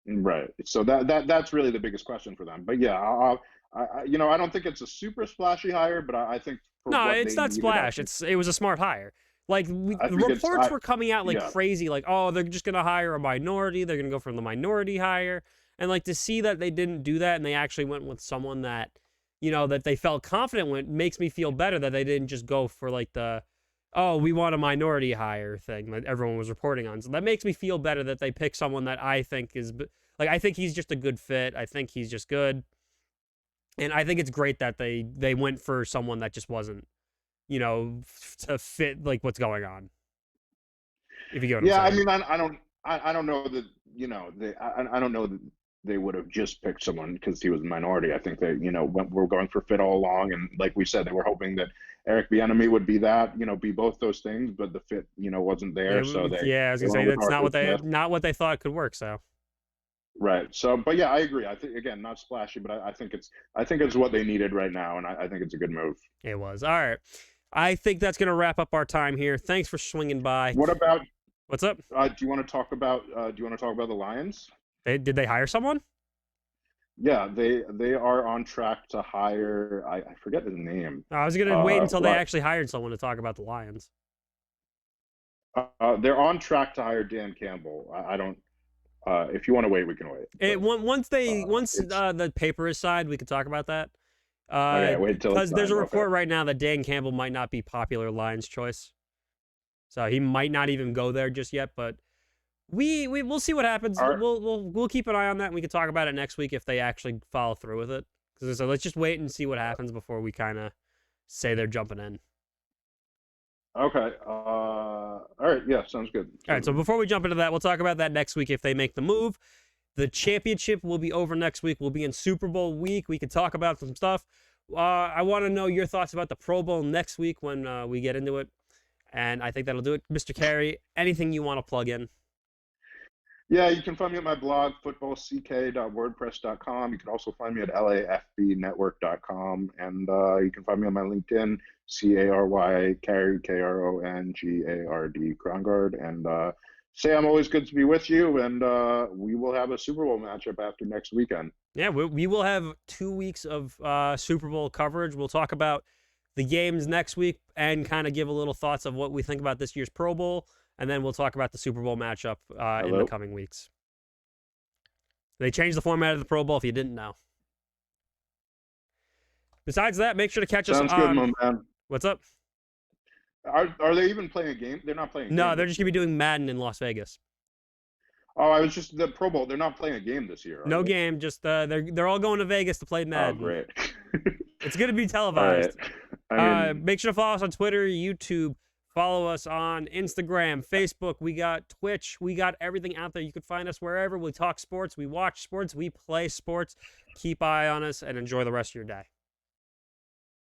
Right. So that's really the biggest question for them. But yeah, I don't think it's a super splashy hire, but I think for No, what it's they not needed, splash. It was a smart hire. Like I the think reports were coming out like yeah. crazy, like, oh, they're just gonna hire a minority. They're gonna go for the minority hire, and like to see that they didn't do that and they actually went with someone that that they felt confident with makes me feel better that they didn't just go for like the, oh, we want a minority hire thing that everyone was reporting on. So that makes me feel better that they pick someone that I think is like, I think he's just a good fit. I think he's just good. And I think it's great that they went for someone that just wasn't, to fit like what's going on. If you get what Yeah, I'm I saying. mean, I don't know that I don't know that they would have just picked someone because he was a minority. I think they we're going for fit all along, and like we said, they were hoping that Eric Bieniemy would be that be both those things, but the fit wasn't there, so Yeah, I was they gonna say went with that's Arthur Smith. not what they thought could work. So Right. So, but yeah, I agree. I think again, not splashy, but I think it's what they needed right now, and I think it's a good move. it was all right. I think that's gonna wrap up our time here. Thanks for swinging by. What about? What's up? Do you want to talk about? Do you want to talk about the Lions? Did they hire someone? Yeah, they are on track to hire. I forget his name. I was gonna wait until they But actually hired someone to talk about the Lions. they're on track to hire Dan Campbell. I don't. If you want to wait, we can wait. Once it's the paper is signed, we can talk about that. okay. Wait till it's Because there's a signed. report Okay. right now that Dan Campbell might not be popular Lions choice, so he might not even go there just yet. But we'll see what happens. Are, We'll keep an eye on that, and we can talk about it next week if they actually follow through with it. So let's just wait and see what happens before we kind of say they're jumping in. okay. All right. Yeah. Sounds good. All right, so before we jump into that, we'll talk about that next week if they make the move. The championship will be over next week. We'll be in Super Bowl week. We could talk about some stuff. I want to know your thoughts about the Pro Bowl next week when we get into it. And I think that'll do it. Mr. Cary, anything you want to plug in? Yeah, you can find me at my blog, footballck.wordpress.com. You can also find me at lafbnetwork.com. And you can find me on my LinkedIn, Cary, Cary, Krongard, Krongard. And Sam, always good to be with you. And we will have a Super Bowl matchup after next weekend. Yeah, we will have 2 weeks of Super Bowl coverage. We'll talk about the games next week and kind of give a little thoughts of what we think about this year's Pro Bowl. And then we'll talk about the Super Bowl matchup in the coming weeks. They changed the format of the Pro Bowl if you didn't know. Besides that, make sure to catch us on... Sounds good, my man. What's up? Are they even playing a game? They're not playing a game. No, they're just going to be doing Madden in Las Vegas. Oh, I was just... The Pro Bowl, they're not playing a game this year, No game, just they're all going to Vegas to play Madden. Oh, great. It's going to be televised. All right. Make sure to follow us on Twitter, YouTube. Follow us on Instagram, Facebook. We got Twitch. We got everything out there. You can find us wherever. We talk sports. We watch sports. We play sports. Keep eye on us and enjoy the rest of your day.